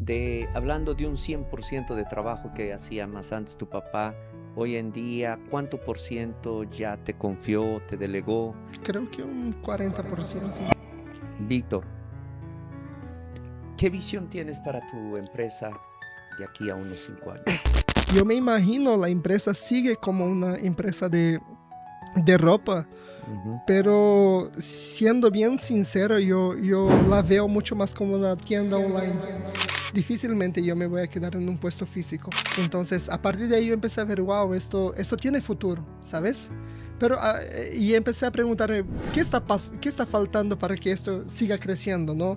Hablando de un 100% de trabajo que hacía más antes tu papá, hoy en día, ¿cuánto por ciento ya te confió, te delegó? Creo que un 40%. Víctor, ¿qué visión tienes para tu empresa de aquí a unos 5 años? Yo me imagino la empresa sigue como una empresa de ropa, Ujú. pero siendo bien sincero, yo la veo mucho más como una tienda online. Difícilmente yo me voy a quedar en un puesto físico. Entonces, a partir de ahí yo empecé a ver, wow, esto tiene futuro, ¿sabes? Pero, y empecé a preguntarme, ¿qué está faltando para que esto siga creciendo, no?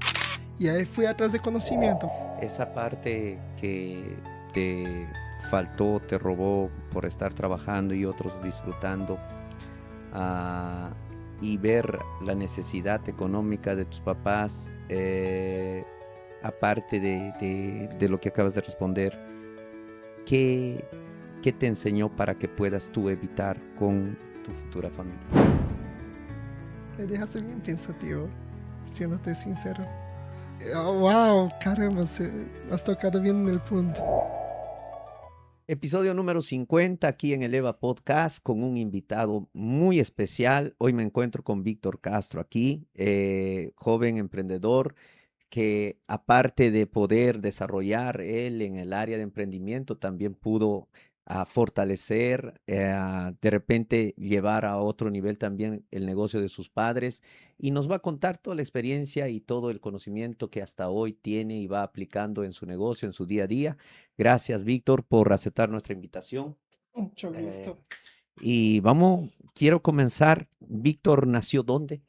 Y ahí fui atrás de conocimiento. Esa parte que te faltó, te robó por estar trabajando y otros disfrutando, ah, y ver la necesidad económica de tus papás, aparte de lo que acabas de responder, ¿qué, qué te enseñó para que puedas tú evitar con tu futura familia? Me dejaste bien pensativo, siéndote sincero. Oh, wow, caramba, has tocado bien en el punto. Episodio número 50 aquí en el EVA Podcast con un invitado muy especial. Hoy me encuentro con Víctor Castro aquí, joven emprendedor que aparte de poder desarrollar él en el área de emprendimiento, también pudo fortalecer, de repente llevar a otro nivel también el negocio de sus padres y nos va a contar toda la experiencia y todo el conocimiento que hasta hoy tiene y va aplicando en su negocio, en su día a día. Gracias, Víctor, por aceptar nuestra invitación. Mucho Eh, gusto. y vamos, quiero comenzar. Víctor nació ¿dónde?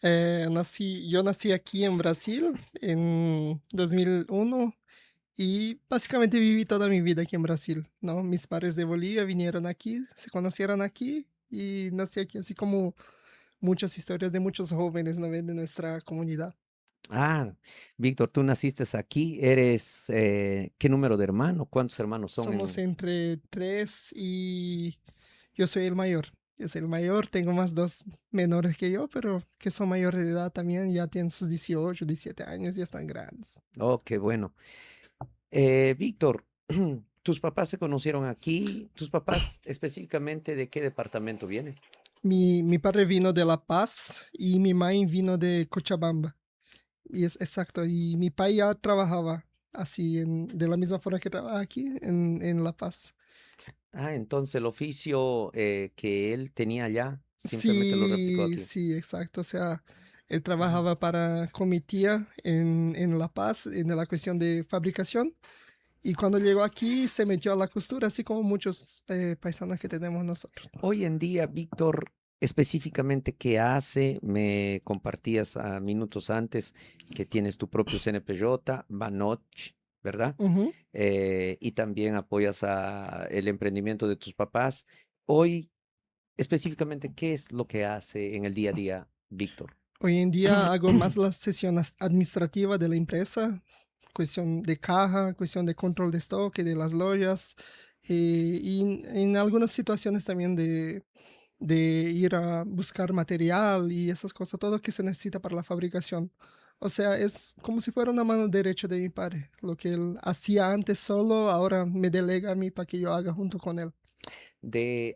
Yo nací aquí en Brasil en 2001 y básicamente viví toda mi vida aquí en Brasil, ¿no? Mis padres de Bolivia vinieron aquí, se conocieron aquí y nací aquí, así como muchas historias de muchos jóvenes, ¿no? De nuestra comunidad. Ah, Víctor, tú naciste aquí, eres, ¿qué número de hermano? ¿Cuántos hermanos son Somos en? entre tres y yo soy el mayor. Yo soy el mayor, tengo más dos menores que yo, pero que son mayores de edad también, ya tienen sus 18, 17 años, ya están grandes. Oh, qué bueno. Víctor, tus papás se conocieron aquí. ¿Tus papás específicamente de qué departamento vienen? Mi padre vino de La Paz y mi madre vino de Cochabamba. Y es exacto, y mi padre ya trabajaba así, de la misma forma que trabaja aquí en La Paz. Ah, entonces el oficio que él tenía allá simplemente lo replicó Sí, aquí. sí, exacto. O sea, él Ujú. trabajaba con mi tía en La Paz, en la cuestión de fabricación. Y cuando llegó aquí se metió a la costura, así como muchos paisanos que tenemos nosotros. Hoy en día, Víctor, específicamente, ¿qué hace? Me compartías minutos antes que tienes tu propio CNPJ, Banoch, ¿verdad? Ujú. Y también apoyas el emprendimiento de tus papás. Hoy, específicamente, ¿qué es lo que hace en el día a día, Víctor? Hoy en día hago más la sesión administrativa de la empresa, cuestión de caja, cuestión de control de stock y de las loyas, y en algunas situaciones también de ir a buscar material y esas cosas, todo que se necesita para la fabricación. O sea, es como si fuera una mano derecha de mi padre. Lo que él hacía antes solo, ahora me delega a mí para que yo haga junto con él.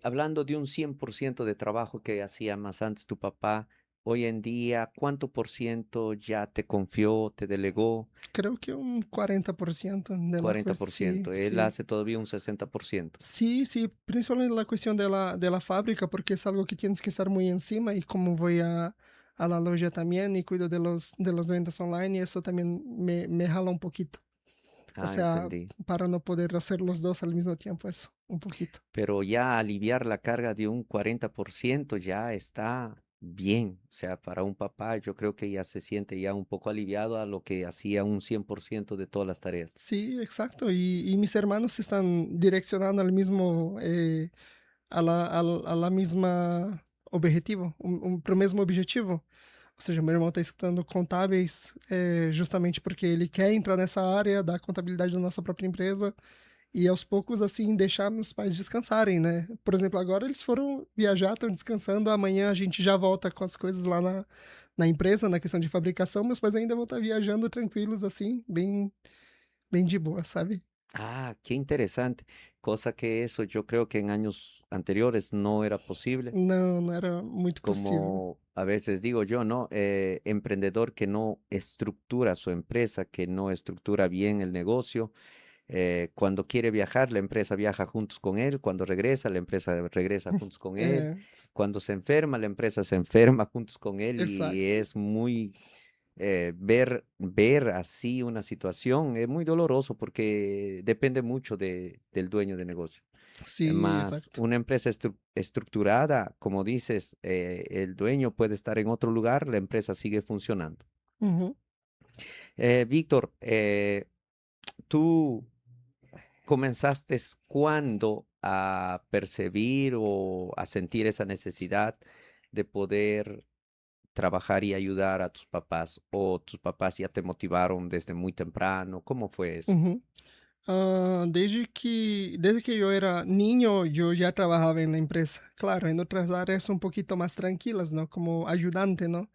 Hablando de un 100% de trabajo que hacía más antes tu papá, hoy en día, ¿cuánto por ciento ya te confió, te delegó? Creo que un 40% de la Cuarenta cuestión. por Sí, ciento. Él sí. hace todavía un 60%. Sí, sí, principalmente la cuestión de la fábrica, porque es algo que tienes que estar muy encima y como voy a la loja también y cuido de las ventas online y eso también me jala un poquito. O Ah, sea, entendí. para no poder hacer los dos al mismo tiempo, eso, un poquito. Pero ya aliviar la carga de un 40% ya está bien. O sea, para un papá yo creo que ya se siente ya un poco aliviado a lo que hacía un 100% de todas las tareas. Sí, exacto. Y mis hermanos se están direccionando al mismo, a la misma objetivo, pro mesmo objetivo. Ou seja, meu irmão está estudando contábeis justamente porque ele quer entrar nessa área da contabilidade da nossa própria empresa e aos poucos, assim, deixar meus pais descansarem, né? Por exemplo, agora eles foram viajar, estão descansando, amanhã a gente já volta com as coisas lá na empresa, na questão de fabricação, meus pais ainda vão estar viajando tranquilos, assim, bem bem de boa, sabe? Ah, qué interesante. Cosa que eso yo creo que en años anteriores no era posible. Não, não era muito possível. Como a veces digo yo, ¿no? Emprendedor que no estructura su empresa, que no estructura bien el negocio. Cuando quiere viajar, la empresa viaja juntos con él. Cuando regresa, la empresa regresa juntos con él. É, Cuando se enferma, la empresa se enferma juntos con él y exato. es muy ver así una situación es muy doloroso porque depende mucho del dueño de negocio. Sim, Más exato. una empresa estructurada, como dices, el dueño puede estar en otro lugar, la empresa sigue funcionando. Uhum, Víctor, ¿tú comenzaste cuándo a percibir o a sentir esa necesidad de poder trabajar y ayudar a tus papás? ¿O tus papás ya te motivaron desde muy temprano? ¿Cómo fue eso? uhum. Desde que eu era niño, yo ya trabajaba en la empresa. Claro, en otras áreas un poquito más tranquilas, ¿no? Como ayudante, ¿no?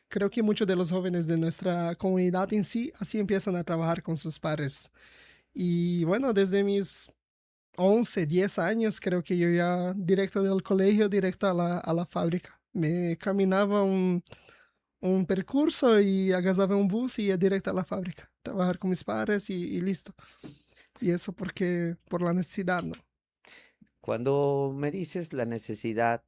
Creo que muchos de los jóvenes de nuestra comunidad en sí así empiezan a trabajar con sus padres. Y bueno, desde mis 11, 10 años, creo que yo ya directo del colegio, directo a la fábrica. Me caminaba un percurso y agarraba un bus y ia directo a la fábrica. Trabajar con mis padres y listo. Y eso por la necesidad, ¿no? Cuando me dices la necesidad,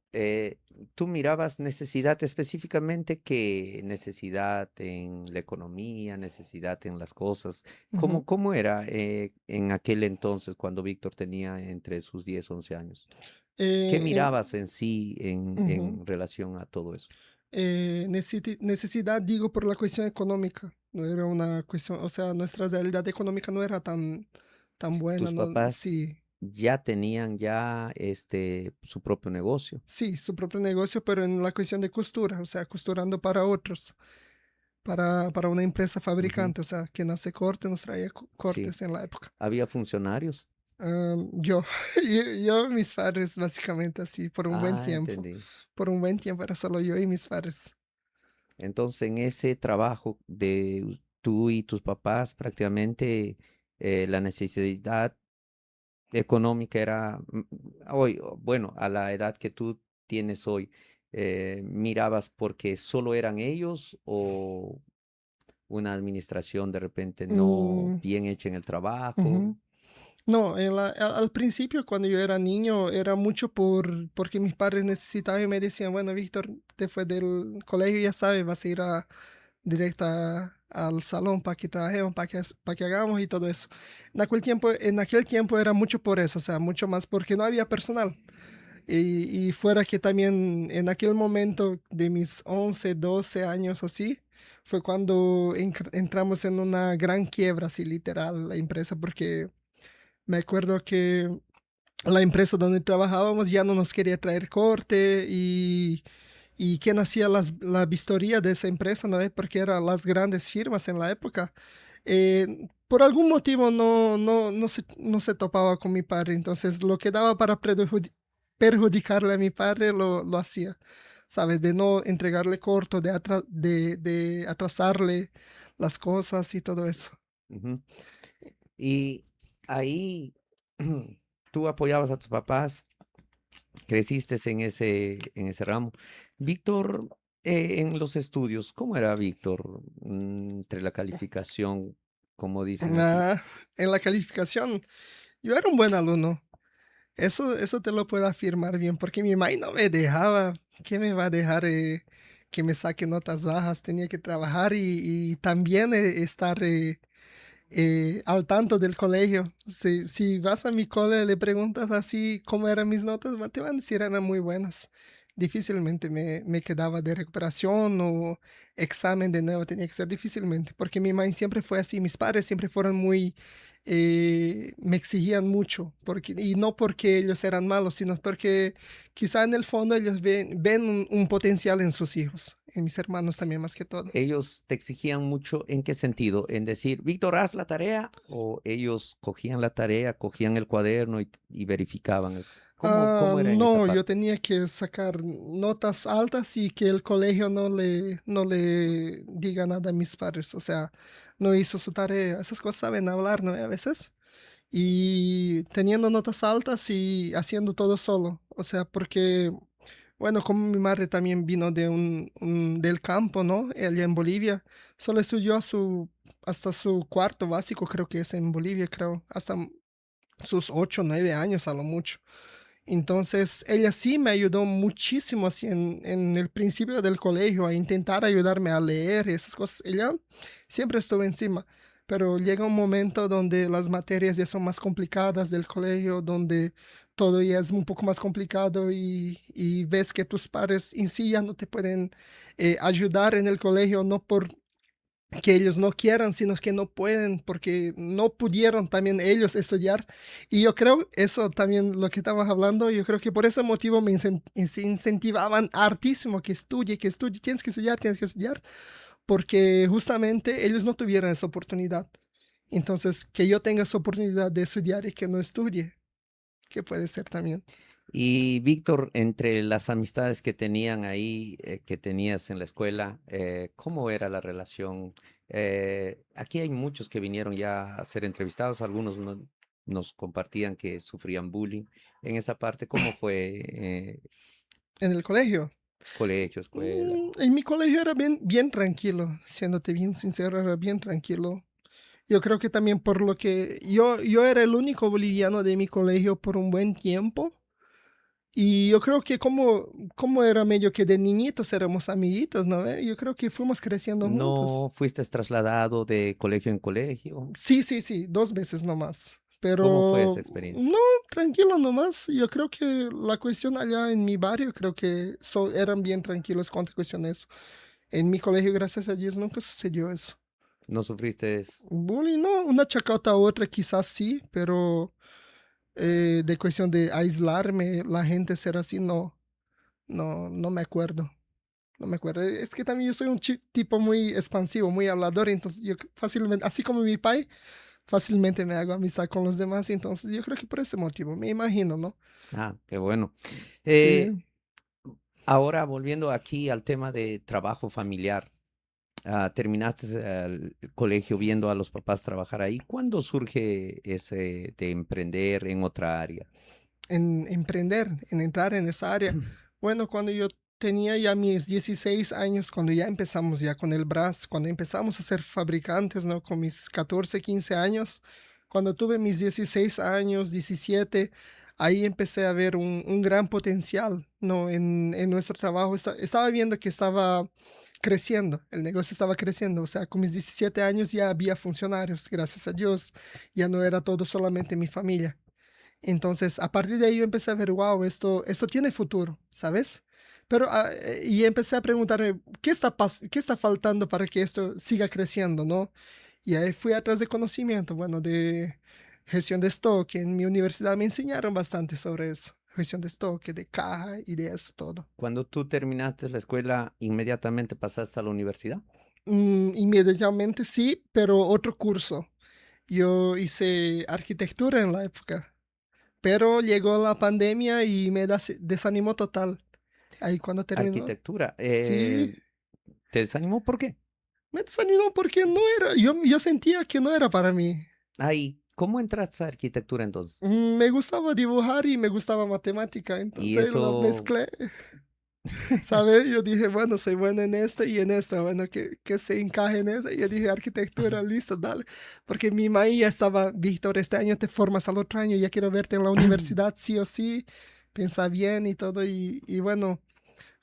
¿tú mirabas necesidad específicamente que necesidad en la economía, necesidad en las cosas? Ujú. ¿Cómo era en aquel entonces cuando Víctor tenía entre sus 10 11 años? ¿Qué En, mirabas en sí ujú. en relación a todo eso? Necesidad, digo, por la cuestión económica. No era una cuestión, o sea, nuestra realidad económica no era tan buena, ¿Tus ¿no? papás Sí, ya tenían ya su propio negocio? sí, su propio negocio, pero en la cuestión de costura, o sea, costurando para otros, para una empresa Ujú, fabricante, o sea, que hace corte, nos traía sí. cortes en la época. ¿Había funcionarios? Yo, mis padres, básicamente así, por un buen Ah, tiempo. entendí. Por un buen tiempo era solo yo y mis padres. Entonces, en ese trabajo de tú y tus papás, prácticamente la necesidad económica era hoy, bueno, a la edad que tú tienes hoy, ¿mirabas porque solo eran ellos o una administración de repente no Mm, bien hecha en el trabajo? ujú. No, al principio, cuando yo era niño, era mucho porque mis padres necesitaban y me decían, bueno, Víctor, después del colegio, ya sabes, vas a ir directo al salón para que trabajemos, para que hagamos y todo eso. En aquel tiempo era mucho por eso, o sea, mucho más porque no había personal. Y fuera que también en aquel momento de mis 11 12 años así, fue cuando entramos en una gran quiebra, así literal, la empresa, porque me acuerdo que la empresa donde trabajábamos ya no nos quería traer corte y quien hacía la vistoría de esa empresa, ¿no? Porque eran las grandes firmas en la época. Por algún motivo no se topaba con mi padre, entonces lo que daba para perjudicarle a mi padre lo hacía, ¿sabes? De no entregarle corto, de atrasarle las cosas y todo eso. Ujú. Y ahí tú apoyabas a tus papás, creciste en ese ramo. Víctor, en los estudios, ¿cómo era Víctor entre la calificación, como dicen aquí? Ah, en la calificación, yo era un buen alumno. Eso te lo puedo afirmar bien, porque mi mamá no me dejaba. ¿Qué me va a dejar que me saque notas bajas? Tenía que trabajar y también estar al tanto del colegio. Si vas a mi cole y le preguntas así cómo eran mis notas, te van a decir eran muy buenas. Difícilmente me quedaba de recuperación o examen de nuevo, tenía que ser difícilmente, porque mi mamá siempre fue así, mis padres siempre fueron me exigían mucho, y no porque ellos eran malos, sino porque quizá en el fondo ellos ven un potencial en sus hijos, en mis hermanos también más que todo. ¿Ellos te exigían mucho en qué sentido? En decir, Víctor, haz la tarea, o ellos cogían la tarea, cogían el cuaderno y verificaban. ¿Cómo era en esa No, yo parte? tenía que sacar notas altas y que el colegio no le diga nada a mis padres. O sea, no hizo su tarea. Esas cosas saben hablar, ¿no? A veces. Y teniendo notas altas y haciendo todo solo. O sea, porque, bueno, como mi madre también vino de del campo, ¿no? Ella en Bolivia, solo estudió hasta su cuarto básico, creo que es en Bolivia, creo, hasta sus 8 o 9 años a lo mucho. Entonces, ella sí me ayudó muchísimo así en el principio del colegio a intentar ayudarme a leer y esas cosas. Ella siempre estuvo encima, pero llega un momento donde las materias ya son más complicadas del colegio, donde todo ya es un poco más complicado y ves que tus padres en sí ya no te pueden ayudar en el colegio, no por que ellos no quieran, sino que no pueden, porque no pudieron también ellos estudiar. Y yo creo, eso también lo que estamos hablando, yo creo que por ese motivo se incentivaban hartísimo que estudie, tienes que estudiar, porque justamente ellos no tuvieron esa oportunidad. Entonces, que yo tenga esa oportunidad de estudiar y que no estudie, que puede ser también. Y Víctor, entre las amistades que tenían ahí, que tenías en la escuela, ¿cómo era la relación? Aquí hay muchos que vinieron ya a ser entrevistados, algunos nos compartían que sufrían bullying. En esa parte, ¿cómo fue En el colegio. colegio, escuela? En mi colegio era bien tranquilo, siéndote bien sincero, era bien tranquilo. Yo creo que también por lo que yo era el único boliviano de mi colegio por un buen tiempo. Y yo creo que como era medio que de niñitos éramos amiguitos, ¿no? Yo creo que fuimos creciendo juntos. ¿No fuiste trasladado de colegio en colegio? Sí, sí, sí, 2 veces nomás. ¿Cómo fue esa Pero experiencia? no, tranquilo nomás. Yo creo que la cuestión allá en mi barrio, creo que eran bien tranquilos con cuestión de eso. En mi colegio, gracias a Dios, nunca sucedió eso. ¿No sufriste? Bullying, no, una chacota a otra quizás sí, pero de cuestión de aislarme, la gente ser así, no, no me acuerdo. No me acuerdo. Es que también yo soy un tipo muy expansivo, muy hablador, entonces yo fácilmente, así como mi pai, fácilmente me hago amistad con los demás, entonces yo creo que por ese motivo, me imagino, ¿no? Ah, qué bueno. Eh, Sí. Ahora volviendo aquí al tema de trabajo familiar. Terminaste el colegio viendo a los papás trabajar ahí. ¿Cuándo surge ese de emprender en otra área? En emprender, en entrar en esa área. Bueno, cuando yo tenía ya mis 16 años, cuando ya empezamos ya con el BRAS, cuando empezamos a ser fabricantes, ¿no? Con mis 14 15 años, cuando tuve mis 16 años, 17 ahí empecé a ver un gran potencial, ¿no? En nuestro trabajo. Estaba viendo que estaba creciendo, el negocio estaba creciendo, o sea, con mis 17 años ya había funcionarios, gracias a Dios, ya no era todo solamente mi familia. Entonces, a partir de ahí yo empecé a ver, wow, esto tiene futuro, ¿sabes? Pero, y empecé a preguntarme, ¿qué está faltando para que esto siga creciendo, no? Y ahí fui atrás de conocimiento, bueno, de gestión de stock. En mi universidad me enseñaron bastante sobre eso, gestión de stock, de caja y de eso todo. Cuando tú terminaste la escuela, ¿inmediatamente pasaste a la universidad? Inmediatamente sí, pero otro curso. Yo hice arquitectura en la época, pero llegó la pandemia y me desanimó total. Ahí cuando terminó, Arquitectura. sí, ¿Te desanimó? ¿Por qué? me desanimó porque no era, yo sentía que no era para mí. Ay, ¿cómo entraste a arquitectura entonces? Me gustaba dibujar y me gustaba matemática, Y entonces lo eso, mezclé, ¿sabes? Yo dije, bueno, soy bueno en esto y en esto, bueno, que se encaje en eso. Y yo dije, arquitectura, listo, dale. Porque mi maíz ya estaba, Víctor, este año te formas al otro año, ya quiero verte en la universidad, sí o sí, piensa bien y todo. Y bueno,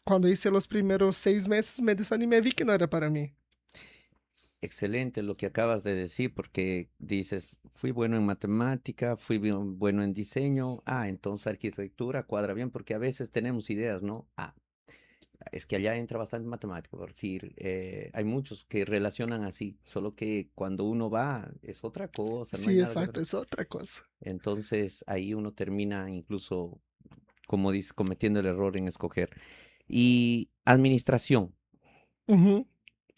cuando hice los primeros 6 meses me desanimé, vi que no era para mí. excelente lo que acabas de decir, porque dices, fui bueno en matemática, bueno en diseño, entonces arquitectura cuadra bien, porque a veces tenemos ideas, ¿no? Es que allá entra bastante matemática, por decir, hay muchos que relacionan así, solo que cuando uno va es otra cosa, no hay Sí, nada que exacto, ver. es otra cosa. Entonces ahí uno termina incluso, como dice, cometiendo el error en escoger. Y administración. Ujú,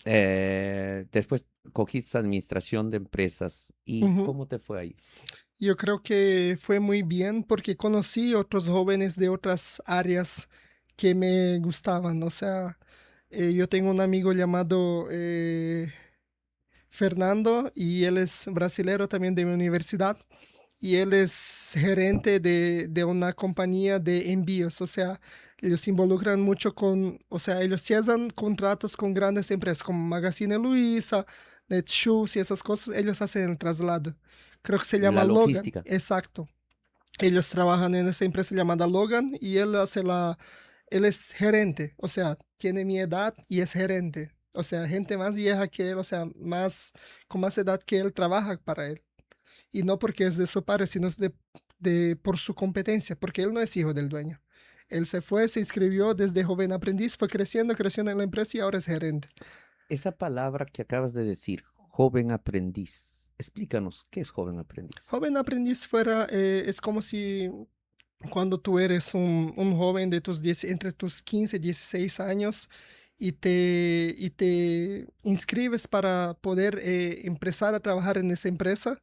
Después cogiste administración de empresas. ¿Y ujú. cómo te fue ahí? Yo creo que fue muy bien porque conocí otros jóvenes de otras áreas que me gustaban. O sea, yo tengo un amigo llamado Fernando, y él es brasilero también de mi universidad. Y él es gerente de una compañía de envíos, o sea, ellos se involucran mucho con, o sea, ellos cierran contratos con grandes empresas como Magazine Luiza, Netshoes y esas cosas, ellos hacen el traslado. Creo que se llama La Logan, logística. exacto. Ellos trabajan en esa empresa llamada Logan y él es gerente, o sea, tiene mi edad y es gerente. O sea, gente más vieja que él, o sea, con más edad que él trabaja para él. Y no porque es de su padre, sino es por su competencia, porque él no es hijo del dueño. Él se fue, se inscribió desde joven aprendiz, fue creciendo, creciendo en la empresa y ahora es gerente. Esa palabra que acabas de decir, joven aprendiz. Explícanos, ¿qué es joven aprendiz? Joven aprendiz es como si cuando tú eres un joven de entre tus 15 y 16 años y te inscribes para poder empezar a trabajar en esa empresa,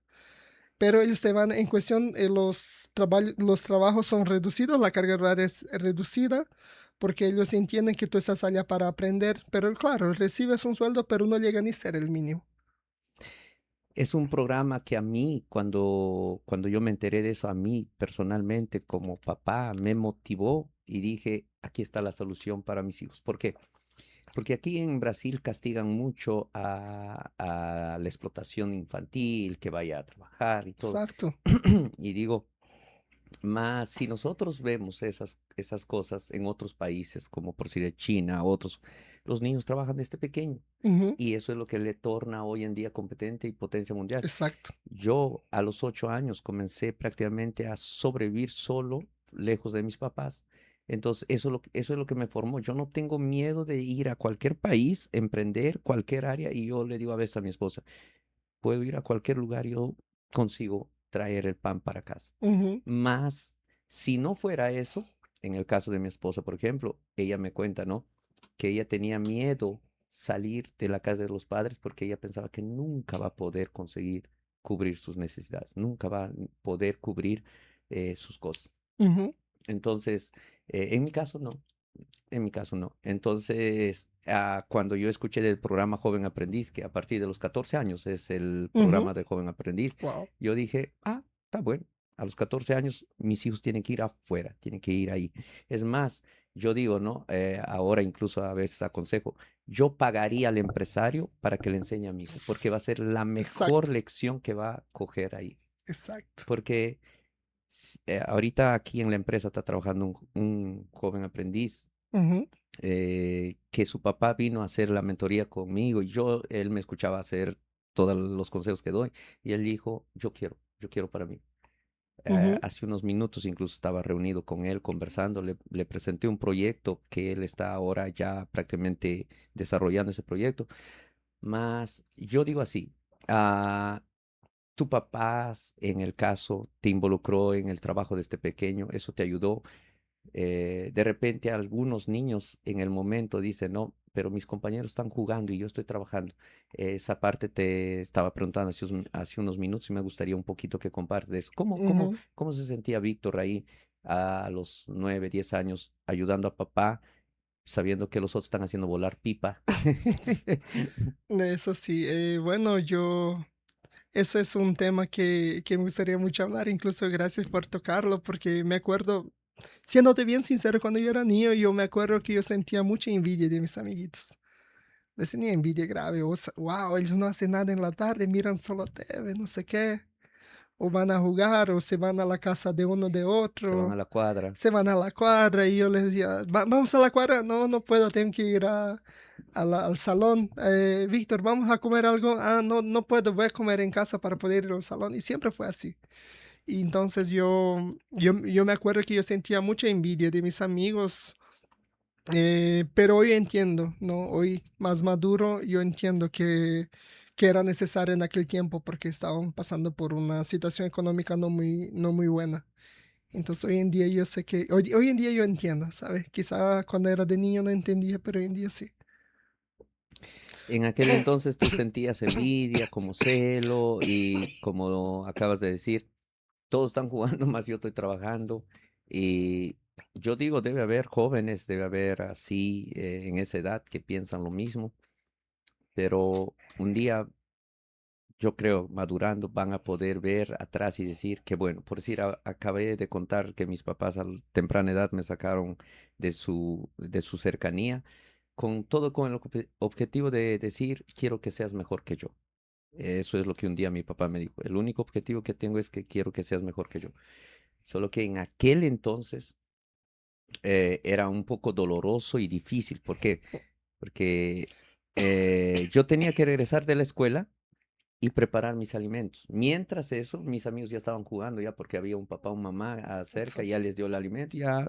pero ellos te van en cuestión, los trabajos son reducidos, la carga horaria es reducida, porque ellos entienden que tú estás allá para aprender, pero claro, recibes un sueldo, pero no llega ni a ser el mínimo. Es un programa que a mí, cuando yo me enteré de eso, a mí personalmente como papá me motivó y dije, aquí está la solución para mis hijos. ¿Por qué? Porque aquí en Brasil castigan mucho a la explotación infantil, que vaya a trabajar y todo. Exacto. Y digo, más si nosotros vemos esas cosas en otros países, como por decir China, otros, los niños trabajan desde pequeño. Ujú, Y eso es lo que le torna hoy en día competente y potencia mundial. exacto. Yo a los 8 años comencé prácticamente a sobrevivir solo, lejos de mis papás. Entonces, eso es lo que me formó. Yo no tengo miedo de ir a cualquier país, emprender cualquier área. Y yo le digo a veces a mi esposa, puedo ir a cualquier lugar y yo consigo traer el pan para casa. Ujú, Más, si no fuera eso, en el caso de mi esposa, por ejemplo, ella me cuenta, ¿no? Que ella tenía miedo salir de la casa de los padres porque ella pensaba que nunca va a poder conseguir cubrir sus necesidades, nunca va a poder cubrir sus cosas. ujú, Entonces, en mi caso no, en mi caso no. Entonces, cuando yo escuché del programa Joven Aprendiz, que a partir de los 14 años es el ujú. programa de Joven Aprendiz, Wow. yo dije, está bueno. A los 14 años mis hijos tienen que ir afuera, tienen que ir ahí. Es más, yo digo, ¿no? Ahora incluso a veces aconsejo, yo pagaría al empresario para que le enseñe a mi hijo, porque va a ser la mejor Exacto, lección que va a coger ahí. exacto. Porque ahorita aquí en la empresa está trabajando un joven aprendiz Ujú, que su papá vino a hacer la mentoría conmigo y él me escuchaba hacer todos los consejos que doy y él dijo, yo quiero para mí. ujú, Hace unos minutos incluso estaba reunido con él conversando, le presenté un proyecto que él está ahora ya prácticamente desarrollando ese proyecto, más yo digo así, ah, tu papá en el caso te involucró en el trabajo de este pequeño, eso te ayudó, de repente algunos niños en el momento dicen, no, pero mis compañeros están jugando y yo estoy trabajando. Esa parte te estaba preguntando hace unos minutos y me gustaría un poquito que compartas de eso. ujú. ¿Cómo se sentía Víctor ahí a los 9, 10 años ayudando a papá, sabiendo que los otros están haciendo volar pipa? Eso sí, bueno, eso es un tema que me gustaría mucho hablar, incluso gracias por tocarlo, porque me acuerdo, siéndote bien sincero, cuando yo era niño, yo me acuerdo que yo sentía mucha envidia de mis amiguitos. Les tenía envidia grave, wow, ellos no hacen nada en la tarde, miran solo TV, no sé qué, o van a jugar, o se van a la casa de uno de Se van a otro, la cuadra. se van a la cuadra, y yo les decía, Vamos a la cuadra, no, no puedo, tengo que ir al salón. Víctor, vamos a comer algo, no, no puedo, voy a comer en casa para poder ir al salón, y siempre fue así. Y entonces yo me acuerdo que yo sentía mucha envidia de mis amigos, pero hoy entiendo, ¿no? Hoy más maduro, yo entiendo que era necesario en aquel tiempo porque estaban pasando por una situación económica no muy buena. Entonces hoy en día yo sé que, hoy en día yo entiendo, ¿sabes? Quizá cuando era de niño no entendía, pero hoy en día sí. En aquel entonces tú sentías envidia, como celo y como acabas de decir, todos están jugando, más yo estoy trabajando. Y yo digo, debe haber jóvenes, debe haber así en esa edad que piensan lo mismo, pero un día yo creo, madurando, van a poder ver atrás y decir que, bueno, por decir, acabé de contar que mis papás a temprana edad me sacaron de su cercanía, con todo con el objetivo de decir, quiero que seas mejor que yo. Eso es lo que un día mi papá me dijo. El único objetivo que tengo es que quiero que seas mejor que yo. Solo que en aquel entonces era un poco doloroso y difícil. ¿Por qué? Porque yo tenía que regresar de la escuela y preparar mis alimentos. Mientras eso, mis amigos ya estaban jugando ya porque había un papá, una mamá cerca, ya Exacto. les dio el alimento y ya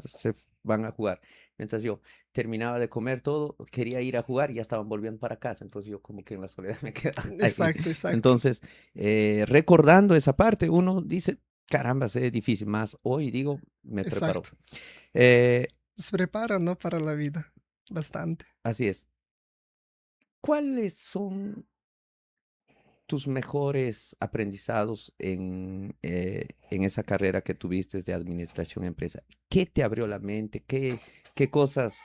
van a jugar. Mientras yo terminaba de comer todo, quería ir a jugar y ya estaban volviendo para casa. Entonces yo como que en la soledad me quedaba ahí. Exacto, exacto. Entonces, recordando esa parte, uno dice, caramba, es difícil, más hoy digo, me preparó. Exacto. Eh, Se prepara, ¿no? Para la vida. Bastante. así es. ¿Cuáles son tus mejores aprendizados en esa carrera que tuviste de administración empresa? ¿Qué te abrió la mente? ¿Qué cosas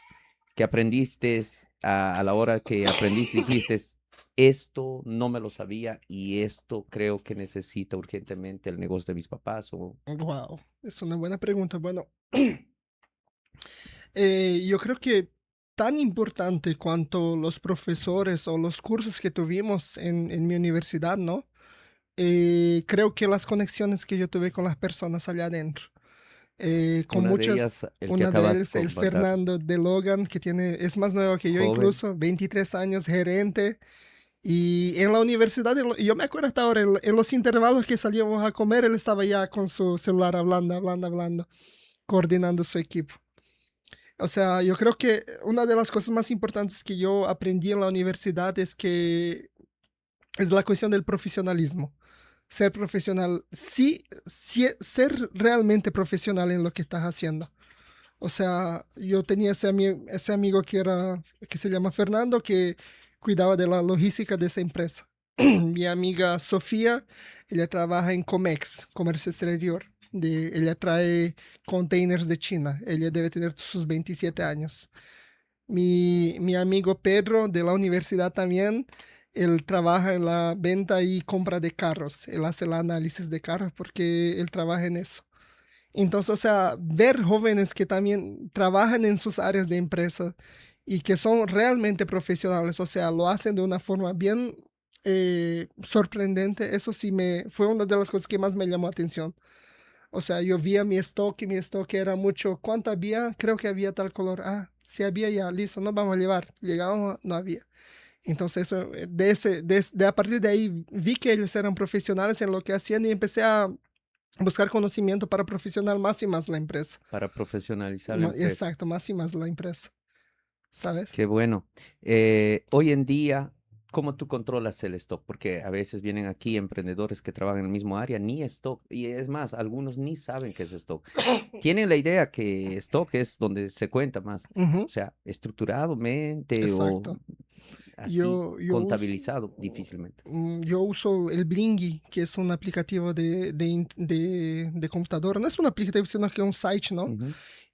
que aprendiste a la hora que aprendiste dijiste, esto no me lo sabía y esto creo que necesita urgentemente el negocio de mis papás? O Wow, es una buena pregunta. Bueno, yo creo que tan importante cuanto los profesores o los cursos que tuvimos en mi universidad, ¿no? Creo que las conexiones que yo tuve con las personas allá adentro. Con una de muchas, ellas, el que una de acabas de ellas, el compartir, Fernando de Logan, que es más nuevo que yo joven, incluso, 23 años, gerente. Y en la universidad, yo me acuerdo hasta ahora, en los intervalos que salíamos a comer, él estaba ya con su celular hablando, coordinando su equipo. O sea, yo creo que una de las cosas más importantes que yo aprendí en la universidad es que es la cuestión del profesionalismo. Ser profesional, sí, ser realmente profesional en lo que estás haciendo. O sea, yo tenía ese amigo que se llama Fernando, que cuidaba de la logística de esa empresa. Mi amiga Sofía, ella trabaja en Comex, comercio exterior. Ella trae containers de China. Ella debe tener sus 27 años. Mi amigo Pedro, de la universidad también, él trabaja en la venta y compra de carros. Él hace el análisis de carros porque él trabaja en eso. Entonces, o sea, ver jóvenes que también trabajan en sus áreas de empresa y que son realmente profesionales, o sea, lo hacen de una forma bien sorprendente, eso sí fue una de las cosas que más me llamó la atención. O sea, yo vi mi stock era mucho, ¿cuánto había? Creo que había tal color. Ah, si había ya, listo, no vamos a llevar. Llegábamos, no había. Entonces, a partir de ahí vi que ellos eran profesionales en lo que hacían y empecé a buscar conocimiento para profesional más y más la empresa. para profesionalizar la empresa. Exacto, más y más la empresa, ¿sabes? Qué bueno. Hoy en día, ¿cómo tú controlas el stock? Porque a veces vienen aquí emprendedores que trabajan en el mismo área, ni stock. Y es más, algunos ni saben qué es stock. Tienen la idea que stock es donde se cuenta más. Ujú, O sea, estructuradamente o exacto. así Yo uso, contabilizado, difícilmente. yo uso el Blingy, que es un aplicativo de computadora. No es un aplicativo, sino que es un site, ¿no? Ujú.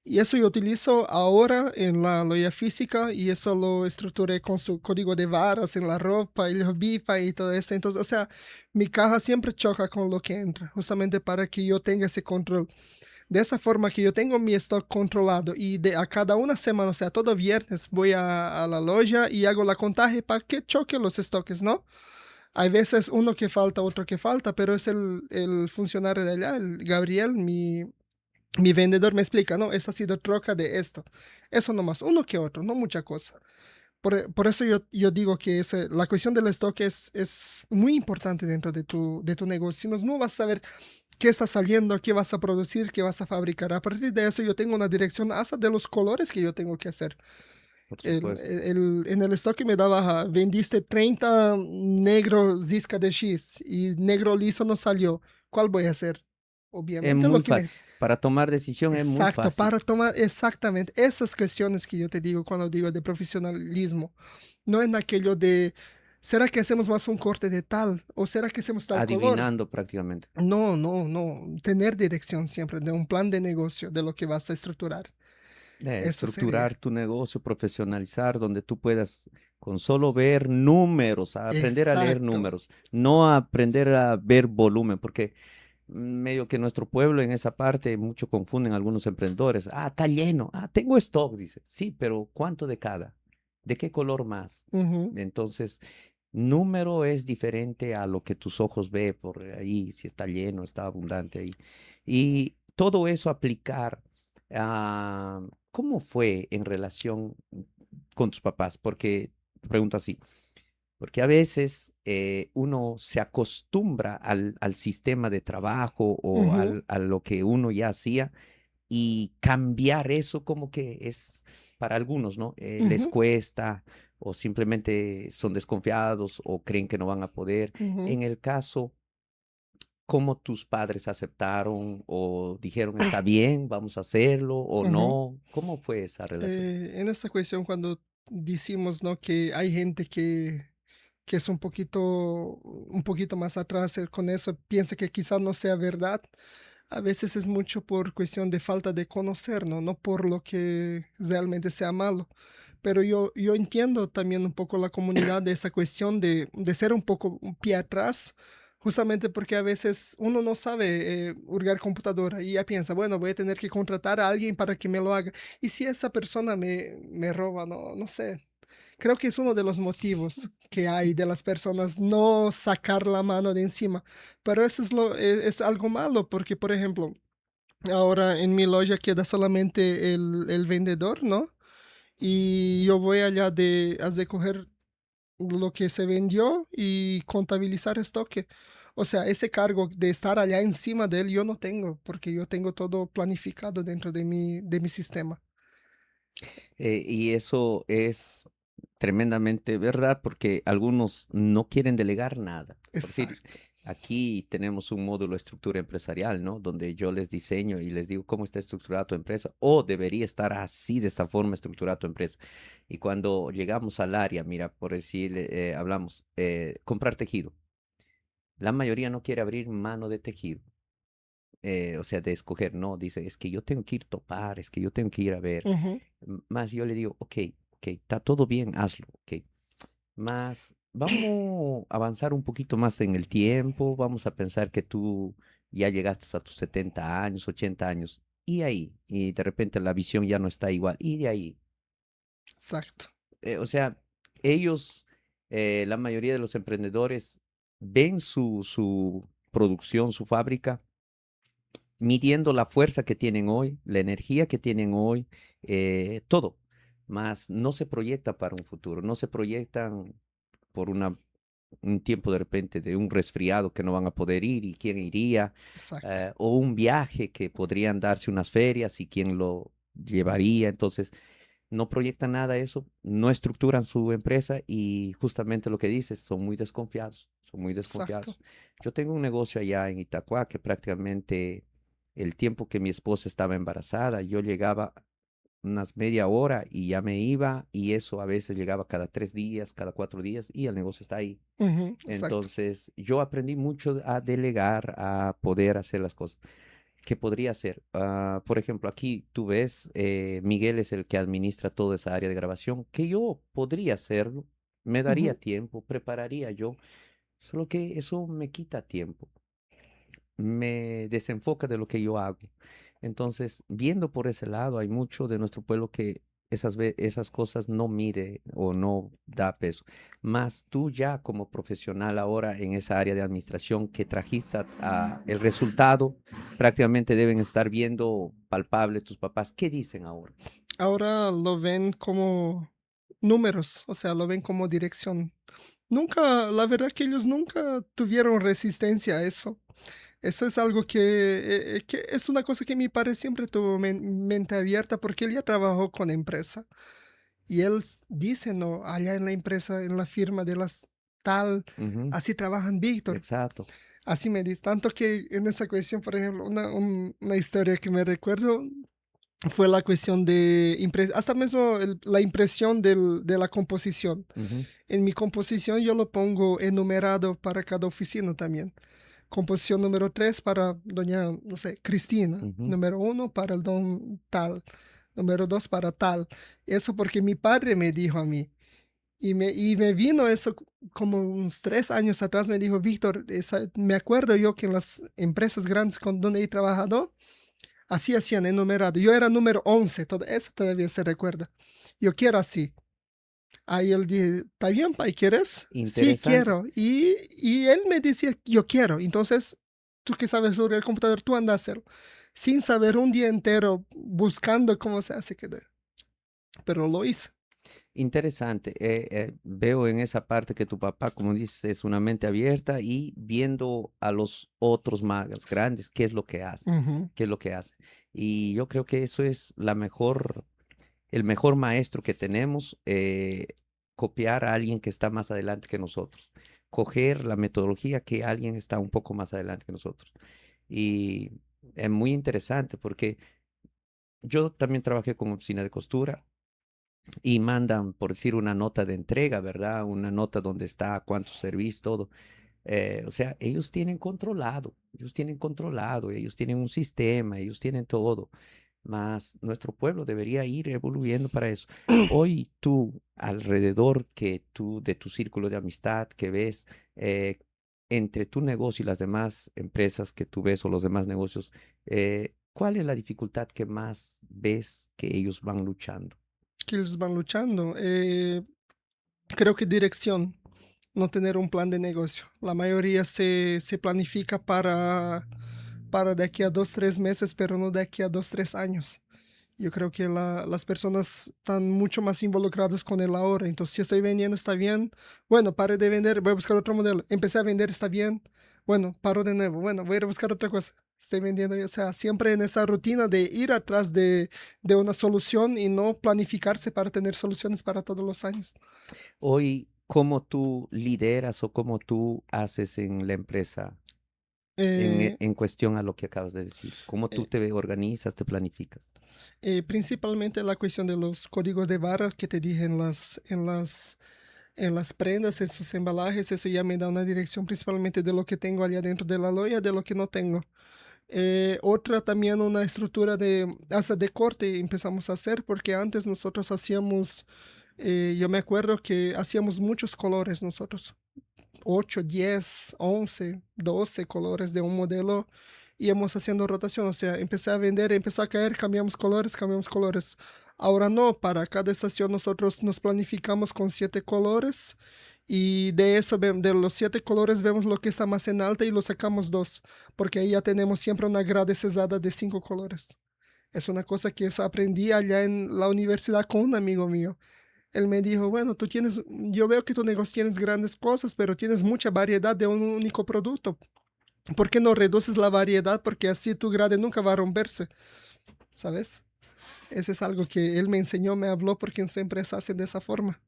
Y eso yo utilizo ahora en la loya física y eso lo estructuré con su código de varas en la ropa y los bifa y todo eso. Entonces, o sea, mi caja siempre choca con lo que entra, justamente para que yo tenga ese control. De esa forma que yo tengo mi stock controlado y a cada una semana, o sea, todo viernes voy a la loja y hago la contaje para que choque los stocks, ¿no? Hay veces uno que falta, otro que falta, pero es el funcionario de allá, el Gabriel, mi vendedor me explica, no, esta ha sido troca de esto. Eso nomás, uno que otro, no mucha cosa. Por eso yo digo que la cuestión del stock es muy importante dentro de tu negocio. Si no vas a saber qué está saliendo, qué vas a producir, qué vas a fabricar. A partir de eso yo tengo una dirección hasta de los colores que yo tengo que hacer. Por supuesto. En el stock me daba, vendiste 30 negro Zisca de X y negro liso no salió. ¿Cuál voy a hacer? Es Obviamente lo muy que fácil. me... Para tomar decisión es muy Exacto, fácil. para tomar exactamente esas cuestiones que yo te digo cuando digo de profesionalismo. No en aquello de, ¿será que hacemos más un corte de tal? ¿O será que hacemos tal color? Adivinando prácticamente. No, no, no. Tener dirección siempre de un plan de negocio de lo que vas a estructurar. Eso sería. Estructurar tu negocio, profesionalizar, donde tú puedas con solo ver números, aprender a leer Exacto. números, no aprender a ver volumen, porque medio que nuestro pueblo en esa parte mucho confunden algunos emprendedores. Ah, está lleno. Ah, tengo stock, dice. Sí, pero ¿cuánto de cada? ¿De qué color más? Ujú, Entonces, número es diferente a lo que tus ojos ve por ahí, si está lleno, está abundante ahí. Y todo eso aplicar a cómo fue en relación con tus papás, porque pregunto así, porque a veces uno se acostumbra al sistema de trabajo o ujú, a lo que uno ya hacía y cambiar eso como que es para algunos, ¿no? Les ujú, cuesta o simplemente son desconfiados o creen que no van a poder. ujú, En el caso, ¿cómo tus padres aceptaron o dijeron está bien, vamos a hacerlo o ujú. no? ¿Cómo fue esa relación? En esta cuestión, cuando decimos, ¿no? Que hay gente que es un poquito más atrás con eso, piensa que quizás no sea verdad. A veces es mucho por cuestión de falta de conocer, ¿no? No por lo que realmente sea malo. Pero yo entiendo también un poco la comunidad de esa cuestión de ser un poco un pie atrás, justamente porque a veces uno no sabe hurgar computadora y ya piensa, bueno, voy a tener que contratar a alguien para que me lo haga. Y si esa persona me roba, no, no sé. Creo que es uno de los motivos que hay de las personas no sacar la mano de encima. Pero eso es algo malo, porque, por ejemplo, ahora en mi loja queda solamente el vendedor, ¿no? Y yo voy allá de coger lo que se vendió y contabilizar estoque. O sea, ese cargo de estar allá encima de él yo no tengo, porque yo tengo todo planificado dentro de mi sistema. Y eso es tremendamente verdad porque algunos no quieren delegar nada. Por decir, Exacto. aquí tenemos un módulo de estructura empresarial, ¿no? Donde yo les diseño y les digo cómo está estructurada tu empresa o debería estar así, de esta forma estructurada tu empresa. Y cuando llegamos al área, mira, por decir, hablamos, comprar tejido. La mayoría no quiere abrir mano de tejido. O sea, de escoger, no, dice, es que yo tengo que ir a topar, es que yo tengo que ir a ver. Ujú, Más yo le digo, ok, ok, está todo bien, hazlo, ok. Más vamos a avanzar un poquito más en el tiempo, vamos a pensar que tú ya llegaste a tus 70 años, 80 años, y ahí, y de repente la visión ya no está igual, y de ahí. exacto. O sea, ellos, la mayoría de los emprendedores, ven su producción, su fábrica midiendo la fuerza que tienen hoy, la energía que tienen hoy, todo, más no se proyecta para un futuro, no se proyectan por un tiempo de repente de un resfriado que no van a poder ir y quién iría, Exacto. o un viaje que podrían darse unas ferias y quién lo llevaría, entonces no proyectan nada de eso, no estructuran su empresa y justamente lo que dices, son muy desconfiados, son muy Exacto. desconfiados. Yo tengo un negocio allá en Itacuá que prácticamente el tiempo que mi esposa estaba embarazada, yo llegaba unas media hora y ya me iba y eso a veces llegaba cada 3 días, cada 4 días y el negocio está ahí. Ujú, exacto. Entonces yo aprendí mucho a delegar, a poder hacer las cosas. ¿Qué podría hacer? Por ejemplo, aquí tú ves, Miguel es el que administra toda esa área de grabación, que yo podría hacerlo, me daría Ujú, tiempo, prepararía yo, solo que eso me quita tiempo, me desenfoca de lo que yo hago. Entonces, viendo por ese lado, hay mucho de nuestro pueblo que esas cosas no mide o no da peso. Más tú ya como profesional ahora en esa área de administración que trajiste el resultado, prácticamente deben estar viendo palpable tus papás. ¿Qué dicen ahora? ahora lo ven como números, o sea, lo ven como dirección. Nunca, la verdad que ellos nunca tuvieron resistencia a eso. Eso es algo que es una cosa que mi padre siempre tuvo mente abierta porque él ya trabajó con empresa. Y él dice, no, allá en la empresa, en la firma de las tal, Ujú, así trabajan Víctor. exacto. Así me dice. Tanto que en esa cuestión, por ejemplo, una historia que me recuerdo fue la cuestión de hasta mismo la impresión de la composición. Ujú, En mi composición yo lo pongo enumerado para cada oficina también. Composición número 3 para doña, no sé, Cristina. ujú. Número 1 para el don tal. número 2 para tal. Eso porque mi padre me dijo a mí. Y me vino eso como unos 3 años atrás, me dijo, Víctor, me acuerdo yo que en las empresas grandes con donde he trabajado, así hacían enumerado. Yo era número 11, todo eso todavía se recuerda. Yo quiero así. Ahí él dije, ¿está bien, pai? ¿Quieres? Sí, Interesante. quiero. Y él me decía, yo quiero. Entonces, tú que sabes sobre el computador, tú anda a hacerlo. Sin saber un día entero buscando cómo se hace. Pero lo hice. Interesante. Veo en esa parte que tu papá, como dices, es una mente abierta y viendo a los otros magas grandes, qué es lo que hace, Ujú. qué es lo que hace. Y yo creo que eso es el mejor maestro que tenemos, copiar a alguien que está más adelante que nosotros, coger la metodología que alguien está un poco más adelante que nosotros. Y es muy interesante porque yo también trabajé con oficina de costura y mandan, por decir, una nota de entrega, ¿verdad? Una nota donde está cuánto servicio, todo. O sea, ellos tienen controlado, ellos tienen un sistema, ellos tienen todo. Más nuestro pueblo debería ir evoluyendo para eso. Hoy tú, alrededor que tú, de tu círculo de amistad que ves, eh, entre tu negocio y las demás empresas que tú ves o los demás negocios, ¿cuál es la dificultad que más ves que ellos van luchando? Que ellos van luchando. Creo que dirección, no tener un plan de negocio. La mayoría se planifica para de aquí a 2, 3 meses, pero no de aquí a 2, 3 años. Yo creo que las personas están mucho más involucradas con el ahora. Entonces, si estoy vendiendo, está bien. Bueno, pare de vender, voy a buscar otro modelo. Empecé a vender, está bien. Bueno, paro de nuevo. Bueno, voy a ir a buscar otra cosa. Estoy vendiendo, o sea, siempre en esa rutina de ir atrás de una solución y no planificarse para tener soluciones para todos los años. Hoy, ¿cómo tú lideras o cómo tú haces en la empresa Eh, en cuestión a lo que acabas de decir? ¿Cómo tú eh, te organizas, te planificas? Principalmente la cuestión de los códigos de barra que te dije en las prendas, en sus embalajes, eso ya me da una dirección principalmente de lo que tengo allá dentro de la loya, de lo que no tengo. Otra también una estructura hasta de corte empezamos a hacer, porque antes nosotros hacíamos, yo me acuerdo que hacíamos muchos colores nosotros, 8, 10, 11, 12 colores de un modelo, íbamos haciendo rotación, o sea, empecé a vender, empezó a caer, cambiamos colores, cambiamos colores. Ahora no, para cada estación nosotros nos planificamos con 7 colores y de eso, de los 7 colores vemos lo que está más en alta y lo sacamos 2, porque ahí ya tenemos siempre una grade cesada de 5 colores. Es una cosa que eso aprendí allá en la universidad con un amigo mío. Él me dijo, bueno, yo veo que tu negocio tienes grandes cosas, pero tienes mucha variedad de un único producto. ¿Por qué no reduces la variedad? Porque así tu grade nunca va a romperse, ¿sabes? Ese es algo que él me enseñó, me habló, porque en su empresa hacen de esa forma.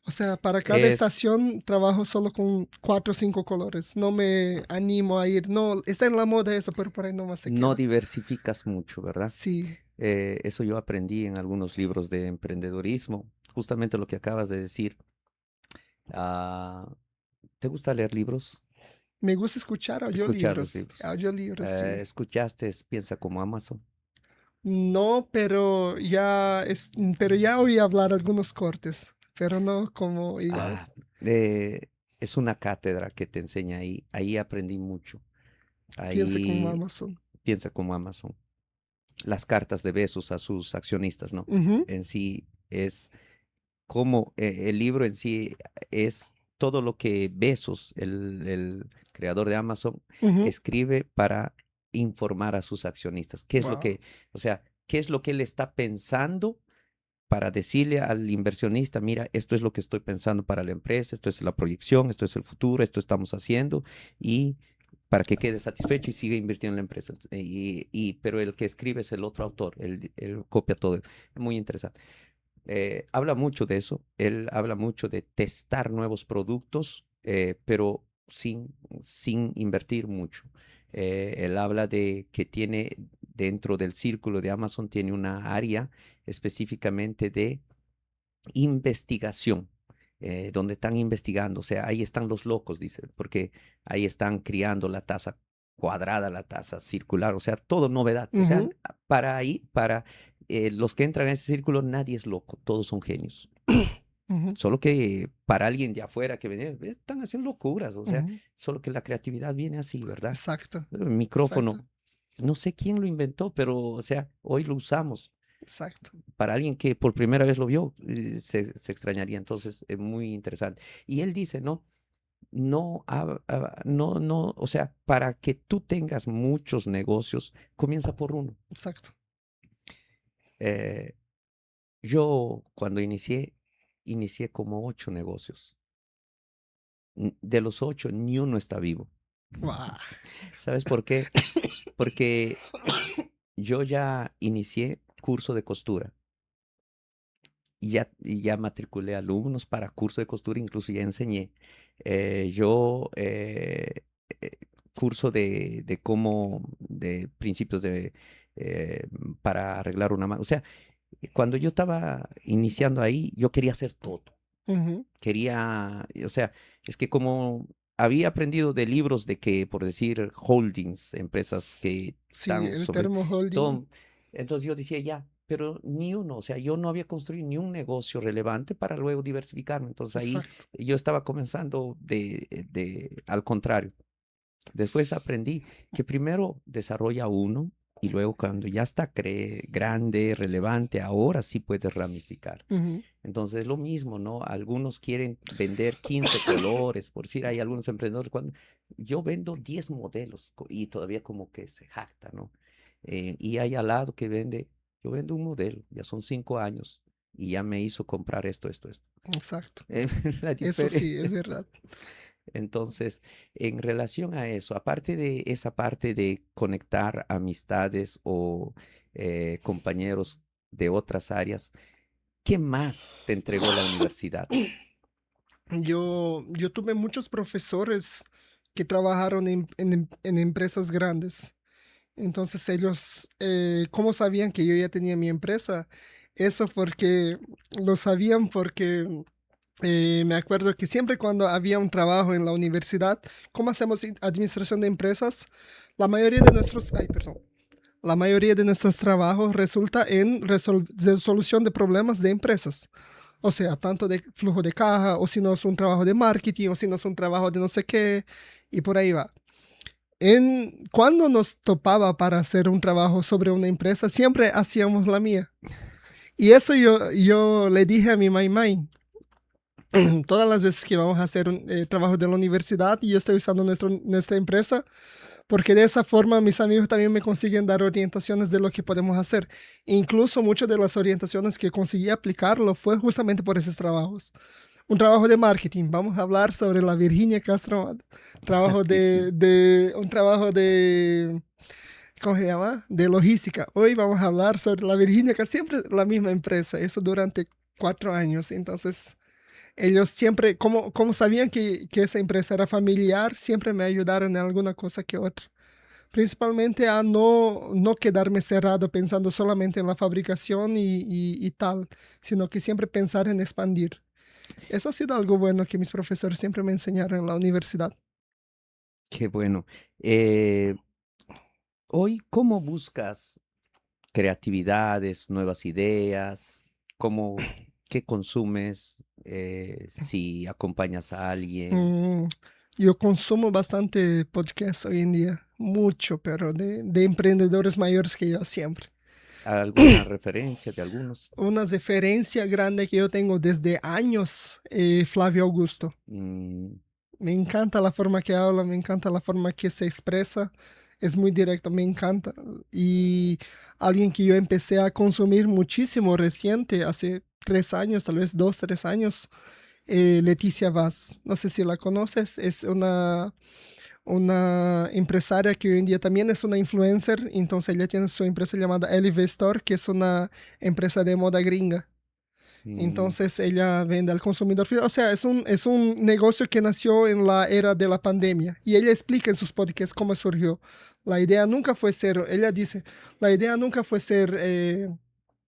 O sea, para cada Es, estación trabajo solo con 4 o 5 colores. No me animo a ir. No, está en la moda eso, pero por ahí nomás se no queda. diversificas mucho, ¿verdad? Sí, Eso yo aprendí en algunos libros de emprendedorismo, justamente lo que acabas de decir. Ah, ¿te gusta leer libros? me gusta escuchar Escuchar los audiolibros. libros. Audiolibros, sí. ¿Escuchaste Piensa como Amazon? No, pero ya oí hablar algunos cortes, pero no como igual. Ah, es una cátedra que te enseña ahí. Ahí aprendí mucho. Piense como Ahí Amazon. piensa como Amazon. Las cartas de besos a sus accionistas, ¿no? Ujú, En sí es como el libro en sí es todo lo que Bezos, el creador de Amazon, ujú. escribe para informar a sus accionistas. ¿Qué es lo Wow. que, o sea, qué es lo que él está pensando para decirle al inversionista, mira, esto es lo que estoy pensando para la empresa, esto es la proyección, esto es el futuro, esto estamos haciendo y para que quede satisfecho y siga invirtiendo en la empresa. Pero el que escribe es el otro autor, él copia todo. Es muy interesante. Habla mucho de eso, él habla mucho de testar nuevos productos, pero sin invertir mucho. Él habla de que tiene dentro del círculo de Amazon, tiene una área específicamente de investigación, donde están investigando, o sea, ahí están los locos, dice, porque ahí están criando la tasa cuadrada la taza, circular, o sea, todo novedad. O sea, Ujú, para los que entran a ese círculo, nadie es loco, todos son genios. ujú, Solo que para alguien de afuera que viene, están haciendo locuras, o sea, ujú. solo que la creatividad viene así, ¿verdad? Exacto, El micrófono, exacto, no sé quién lo inventó, pero, o sea, hoy lo usamos. exacto, Para alguien que por primera vez lo vio, se extrañaría. Entonces, es muy interesante. Y él dice, ¿no? No, no, o sea, para que tú tengas muchos negocios, comienza por uno. exacto. Eh, yo cuando inicié como 8 negocios. De los 8, ni uno está vivo. Guau. ¿Sabes por qué? Porque yo ya inicié curso de costura y ya matriculé alumnos para curso de costura, incluso ya enseñé. Yo eh, curso de cómo, de principios eh, para arreglar una mano. O sea, cuando yo estaba iniciando ahí, yo quería hacer todo. Ujú. Quería, o sea, es que como había aprendido de libros de que, por decir, holdings, empresas que Sí, están el sobre termo holding. todo, entonces yo decía ya, pero ni uno, o sea, yo no había construido ni un negocio relevante para luego diversificarme. Entonces ahí Exacto, yo estaba comenzando al contrario. Después aprendí que primero desarrolla uno y luego cuando ya está grande, relevante, ahora sí puedes ramificar. ujú. Entonces, lo mismo, ¿no? Algunos quieren vender 15 colores, por decir, hay algunos emprendedores cuando yo vendo 10 modelos y todavía como que se jacta, ¿no? Y hay al lado que vende, yo vendo un modelo, ya son 5 años y ya me hizo comprar esto, esto, esto. Exacto. La Eso sí, diferencia. es verdad. Entonces, en relación a eso, aparte de esa parte de conectar amistades o compañeros de otras áreas, ¿qué más te entregó la universidad? Yo tuve muchos profesores que trabajaron en empresas grandes. Entonces ellos, ¿cómo sabían que yo ya tenía mi empresa? Eso porque lo sabían porque me acuerdo que siempre cuando había un trabajo en la universidad, ¿cómo hacemos administración de empresas? La mayoría de nuestros, ay, perdón, la mayoría de nuestros trabajos resulta en resolución de problemas de empresas. O sea, tanto de flujo de caja, o si no es un trabajo de marketing, o si no es un trabajo de no sé qué, y por ahí va. Cuando nos topaba para hacer un trabajo sobre una empresa, siempre hacíamos la mía. Y eso yo le dije a mi mamá, todas las veces que vamos a hacer un trabajo de la universidad y yo estoy usando nuestra empresa, porque de esa forma mis amigos también me consiguen dar orientaciones de lo que podemos hacer. Incluso muchas de las orientaciones que conseguí aplicarlo fue justamente por esos trabajos. Un trabajo de marketing, vamos a hablar sobre la Virginia Castro, Virginia. un trabajo de, ¿cómo se llama? De logística. Hoy vamos a hablar sobre la Virginia, que siempre la misma empresa, eso durante 4 años. Entonces, ellos siempre, como sabían que esa empresa era familiar, siempre me ayudaron en alguna cosa que otra. Principalmente a no quedarme cerrado pensando solamente en la fabricación y tal, sino que siempre pensar en expandir. Eso ha sido algo bueno que mis profesores siempre me enseñaron en la universidad. Qué bueno. Eh, Hoy, ¿cómo buscas creatividades, nuevas ideas? ¿Cómo, qué consumes? Si acompañas a alguien, Mm, yo consumo bastante podcast hoy en día, mucho, pero de emprendedores mayores que yo siempre. alguna referencia de algunos. Una referencia grande que yo tengo desde años, Flavio Augusto. Mm, Me encanta la forma que habla, me encanta la forma que se expresa. Es muy directo, me encanta. Y alguien que yo empecé a consumir muchísimo reciente, hace 3 años, tal vez 2, 3 años, Leticia Vaz. No sé si la conoces, es una empresaria que hoy en día también es una influencer. Entonces ella tiene su empresa llamada LV Store, que es una empresa de moda gringa. mm, Entonces ella vende al consumidor final. O sea, es un negocio que nació en la era de la pandemia. Y ella explica en sus podcasts cómo surgió. La idea nunca fue ser, ella dice, la idea nunca fue ser,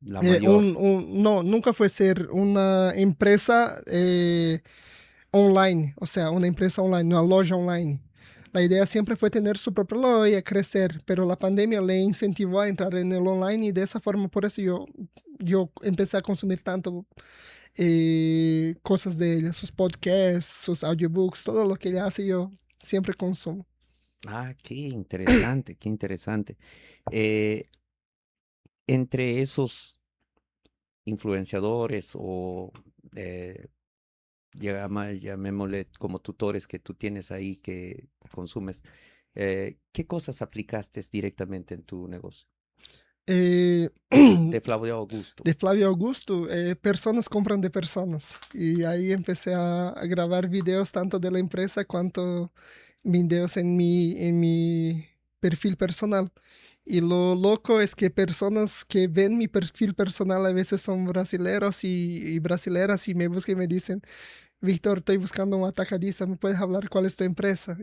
la mayor. no, nunca fue ser una empresa online. O sea, una empresa online, una loja online. La idea siempre fue tener su propia loja, crecer, pero la pandemia le incentivó a entrar en el online y de esa forma, por eso yo empecé a consumir tanto cosas de ella, sus podcasts, sus audiobooks, todo lo que ella hace yo siempre consumo. Ah, qué interesante, qué interesante. Eh, Entre esos influenciadores o eh, llamémosle como tutores que tú tienes ahí que consumes, ¿qué cosas aplicaste directamente en tu negocio? Eh, De Flavio Augusto. de Flavio Augusto, personas compran de personas. Y ahí empecé a grabar videos tanto de la empresa cuanto videos en mi perfil personal. Y lo loco es que personas que ven mi perfil personal a veces son brasileros y brasileras y me buscan y me dicen, Víctor, estoy buscando un atacadista, ¿me puedes hablar cuál es tu empresa?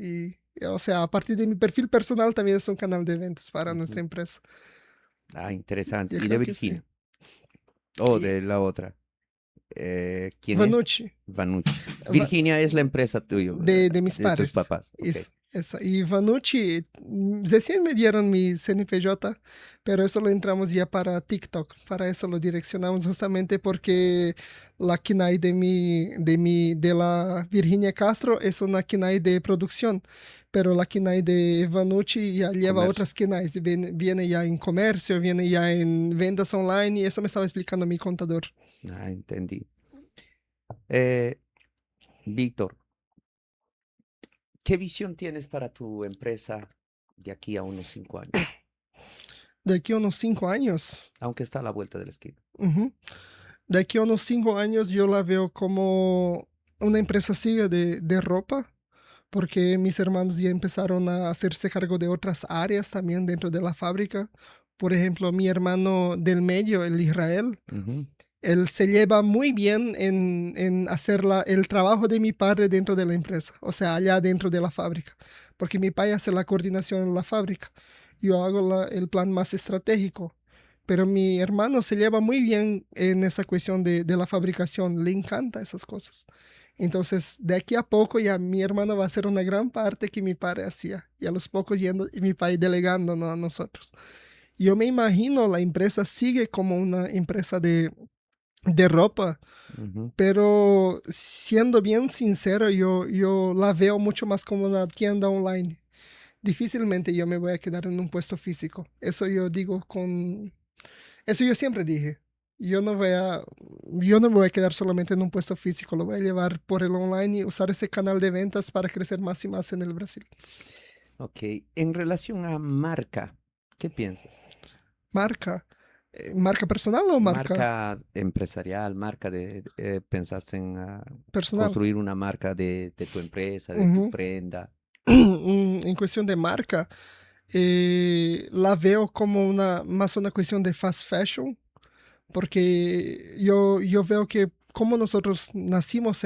O sea, a partir de mi perfil personal también es un canal de eventos para nuestra Ujú. empresa. Ah, interesante. Yo ¿Y de creo que sí. Virginia? O Y de la otra. ¿Quién es? Vanucci, Vanucci. Va- Virginia es la empresa tuya, de mis de tus padres. papás. Ok. Eso. Y Vanucci, recién me dieron mi CNPJ, pero eso lo entramos ya para TikTok. Para eso lo direccionamos justamente porque la KINAI de la Virginia Castro es una KINAI de producción, pero la KINAI de Vanucci ya lleva Comercio. otras KINAIs. Viene ya en comercio, viene ya en ventas online y eso me estaba explicando mi contador. Ah, entendí. Eh, Víctor, ¿qué visión tienes para tu empresa de aquí a unos 5 años? De aquí a unos 5 años. Aunque está a la vuelta de la esquina. Ujú. De aquí a unos 5 años yo la veo como una empresa sigue de ropa, porque mis hermanos ya empezaron a hacerse cargo de otras áreas también dentro de la fábrica. Por ejemplo, mi hermano del medio, el Israel, Ujú. él se lleva muy bien en hacer el trabajo de mi padre dentro de la empresa, o sea, allá dentro de la fábrica, porque mi padre hace la coordinación en la fábrica. Yo hago el plan más estratégico, pero mi hermano se lleva muy bien en esa cuestión de la fabricación, le encanta esas cosas. Entonces, de aquí a poco ya mi hermano va a hacer una gran parte que mi padre hacía, y a los pocos yendo y mi padre delegando, ¿no?, a nosotros. Yo me imagino la empresa sigue como una empresa de ropa, Ujú. pero siendo bien sincero, yo la veo mucho más como una tienda online. Difícilmente yo me voy a quedar en un puesto físico. Eso yo siempre dije. Yo no me voy a quedar solamente en un puesto físico, lo voy a llevar por el online y usar ese canal de ventas para crecer más y más en el Brasil. Ok. En relación a marca, ¿qué piensas? Marca, marca personal o marca Marca empresarial, marca ¿pensaste en personal? construir una marca de tu empresa, de tu Ujú. prenda? En cuestión de marca, la veo como más una cuestión de fast fashion, porque yo veo que como nosotros nacimos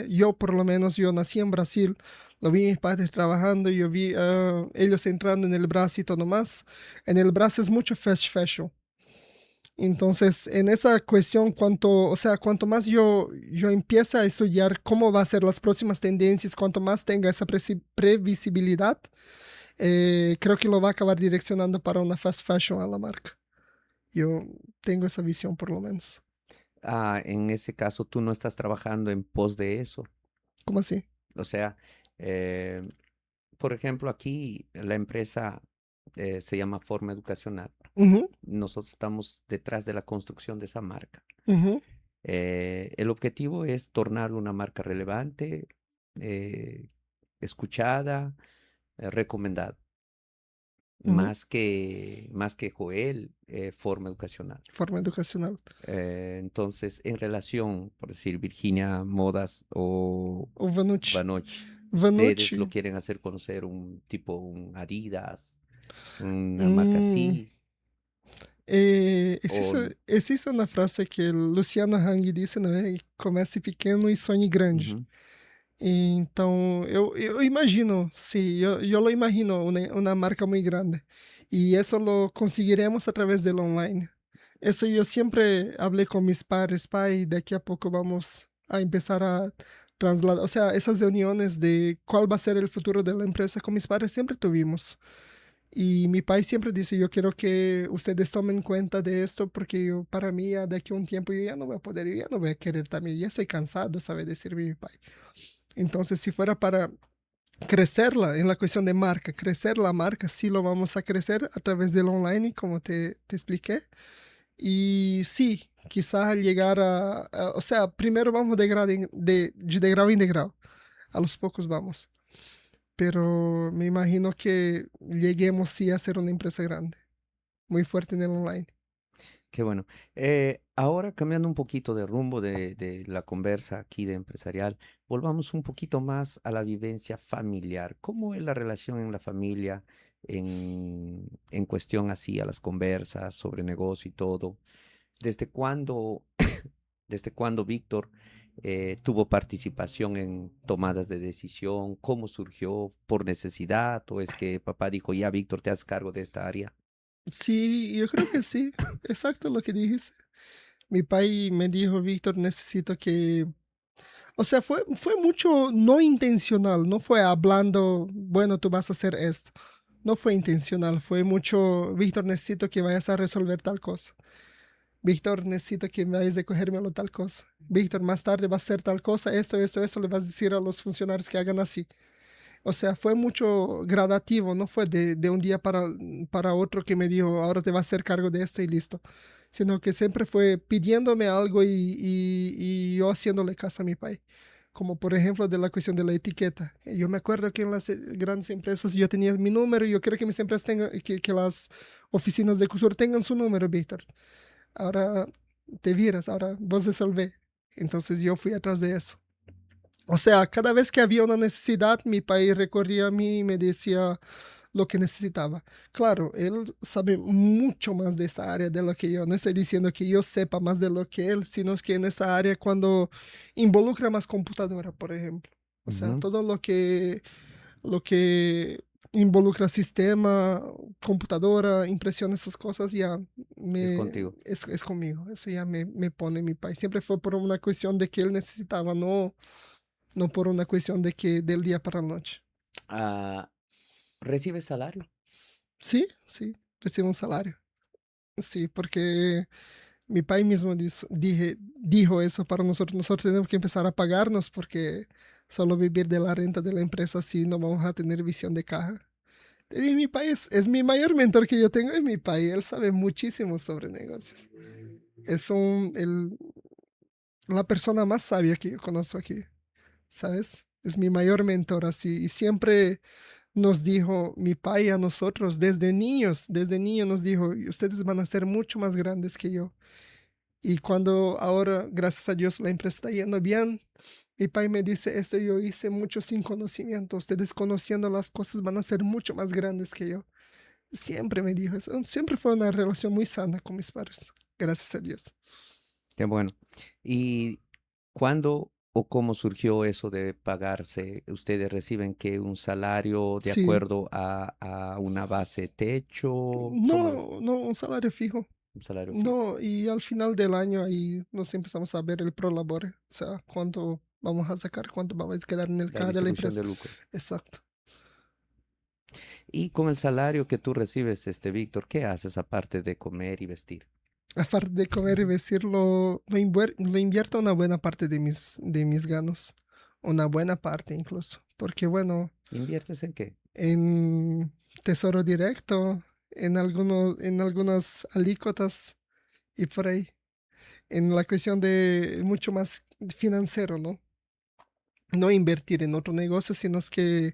yo por lo menos, yo nací en Brasil, lo vi mis padres trabajando, yo vi ellos entrando en el brazo y todo más. En el brazo es mucho fast fashion. Entonces, en esa cuestión, o sea, cuanto más yo empiece a estudiar cómo va a ser las próximas tendencias, cuanto más tenga esa previsibilidad, creo que lo va a acabar direccionando para una fast fashion a la marca. Yo tengo esa visión por lo menos. Ah, en ese caso, tú no estás trabajando en pos de eso. ¿Cómo así? O sea, eh, por ejemplo, aquí la empresa se llama Forma Educacional. Ujú, Nosotros estamos detrás de la construcción de esa marca. ujú, El objetivo es tornarlo una marca relevante, eh, escuchada, recomendada, ujú. más que Joel, Forma Educacional. Forma educacional. Entonces, en relación, por decir, Virginia Modas o O Vanucci. Banoch, ustedes Vanucci. lo quieren hacer conocer un tipo, un Adidas, una marca hum, así, o... existe uma frase que Luciano Hang disse, né? Comece pequeno e sonhe grande. Ujú. Então, eu imagino, sim, eu lo imagino uma marca muito grande. E isso lo conseguiremos através do online. Isso eu sempre falei com meus pais, pai, daqui a pouco vamos a começar a O sea, esas reuniones de cuál va a ser el futuro de la empresa con mis padres siempre tuvimos. Y mi país siempre dice, yo quiero que ustedes tomen cuenta de esto porque para mí ya de aquí a un tiempo yo ya no voy a poder, yo ya no voy a querer también, ya estoy cansado, ¿sabe? Decir mi país. Entonces, si fuera para crecerla en la cuestión de marca, crecer la marca, sí lo vamos a crecer a través del online, como te expliqué. Y sí, quizás llegar o sea, primero vamos de degrau en degrau, a los pocos vamos. Pero me imagino que lleguemos sí a ser una empresa grande, muy fuerte en el online. Qué bueno. Ahora cambiando un poquito de rumbo de la conversa aquí de empresarial, volvamos un poquito más a la vivencia familiar. ¿Cómo es la relación en la familia en cuestión así a las conversas sobre negocio y todo? ¿Desde cuándo, desde cuándo Víctor tuvo participación en tomadas de decisión? ¿Cómo surgió? ¿Por necesidad? ¿O es que papá dijo, ya Víctor, te haces cargo de esta área? Sí, yo creo que sí, exacto lo que dijiste. Mi pai me dijo, Víctor, necesito que... O sea, fue mucho no intencional, no fue hablando, bueno, tú vas a hacer esto. No fue intencional, fue mucho, Víctor, necesito que vayas a resolver tal cosa. Víctor, necesito que me vayas a cogérmelo tal cosa. Víctor, más tarde va a hacer tal cosa, esto, le vas a decir a los funcionarios que hagan así. O sea, fue mucho gradativo, no fue de un día para otro que me dijo, ahora te vas a hacer cargo de esto y listo. Sino que siempre fue pidiéndome algo y yo haciéndole caso a mi pai. Como por ejemplo de la cuestión de la etiqueta. Yo me acuerdo que en las grandes empresas yo tenía mi número y yo quiero que mis empresas tengan, que las oficinas de costura tengan su número, Víctor. Ahora te vieras, ahora vos resolvé. Entonces yo fui atrás de eso. O sea, cada vez que había una necesidad, mi país recorría a mí y me decía lo que necesitaba. Claro, él sabe mucho más de esta área de lo que yo. No estoy diciendo que yo sepa más de lo que él, sino es que en esa área cuando involucra más computadora, por ejemplo. O sea, Ujú. todo lo que involucra sistema, computadora, impresión, esas cosas, ya Es contigo. es conmigo. Eso ya me pone mi país. Siempre fue por una cuestión de que él necesitaba, no por una cuestión de que del día para la noche. Ah, ¿recibes salario? Sí, sí, recibo un salario. Sí, porque mi país mismo dijo eso para nosotros. Nosotros tenemos que empezar a pagarnos porque solo vivir de la renta de la empresa así no vamos a tener visión de caja. Y mi país es mi mayor mentor que yo tengo en mi país. Él sabe muchísimo sobre negocios. Es la persona más sabia que yo conozco aquí, ¿sabes? Es mi mayor mentor así. Y siempre nos dijo mi pai a nosotros desde niños nos dijo, ustedes van a ser mucho más grandes que yo. Y cuando ahora, gracias a Dios, la empresa está yendo bien, mi pai me dice, esto yo hice mucho sin conocimiento, ustedes conociendo las cosas van a ser mucho más grandes que yo. Siempre me dijo eso, siempre fue una relación muy sana con mis padres, gracias a Dios. Qué bueno. ¿Y cuándo o cómo surgió eso de pagarse? ¿Ustedes reciben que un salario de Sí, acuerdo a una base techo? ¿Cómo es? no, no, un salario fijo. Un salario fijo. No, y al final del año ahí nos empezamos a ver el prolabore, o sea, cuánto vamos a sacar, cuánto vamos a quedar en el La caja de la distribución empresa. de lucro. Exacto. Y con el salario que tú recibes, Víctor, ¿qué haces aparte de comer y vestir? Aparte de comer y vestir, lo invierto una buena parte de mis ganos, una buena parte incluso, porque bueno, ¿Inviertes en qué? en tesoro directo, en algunas alícuotas y por ahí, en la cuestión de mucho más financiero, ¿no? No invertir en otro negocio, sino es que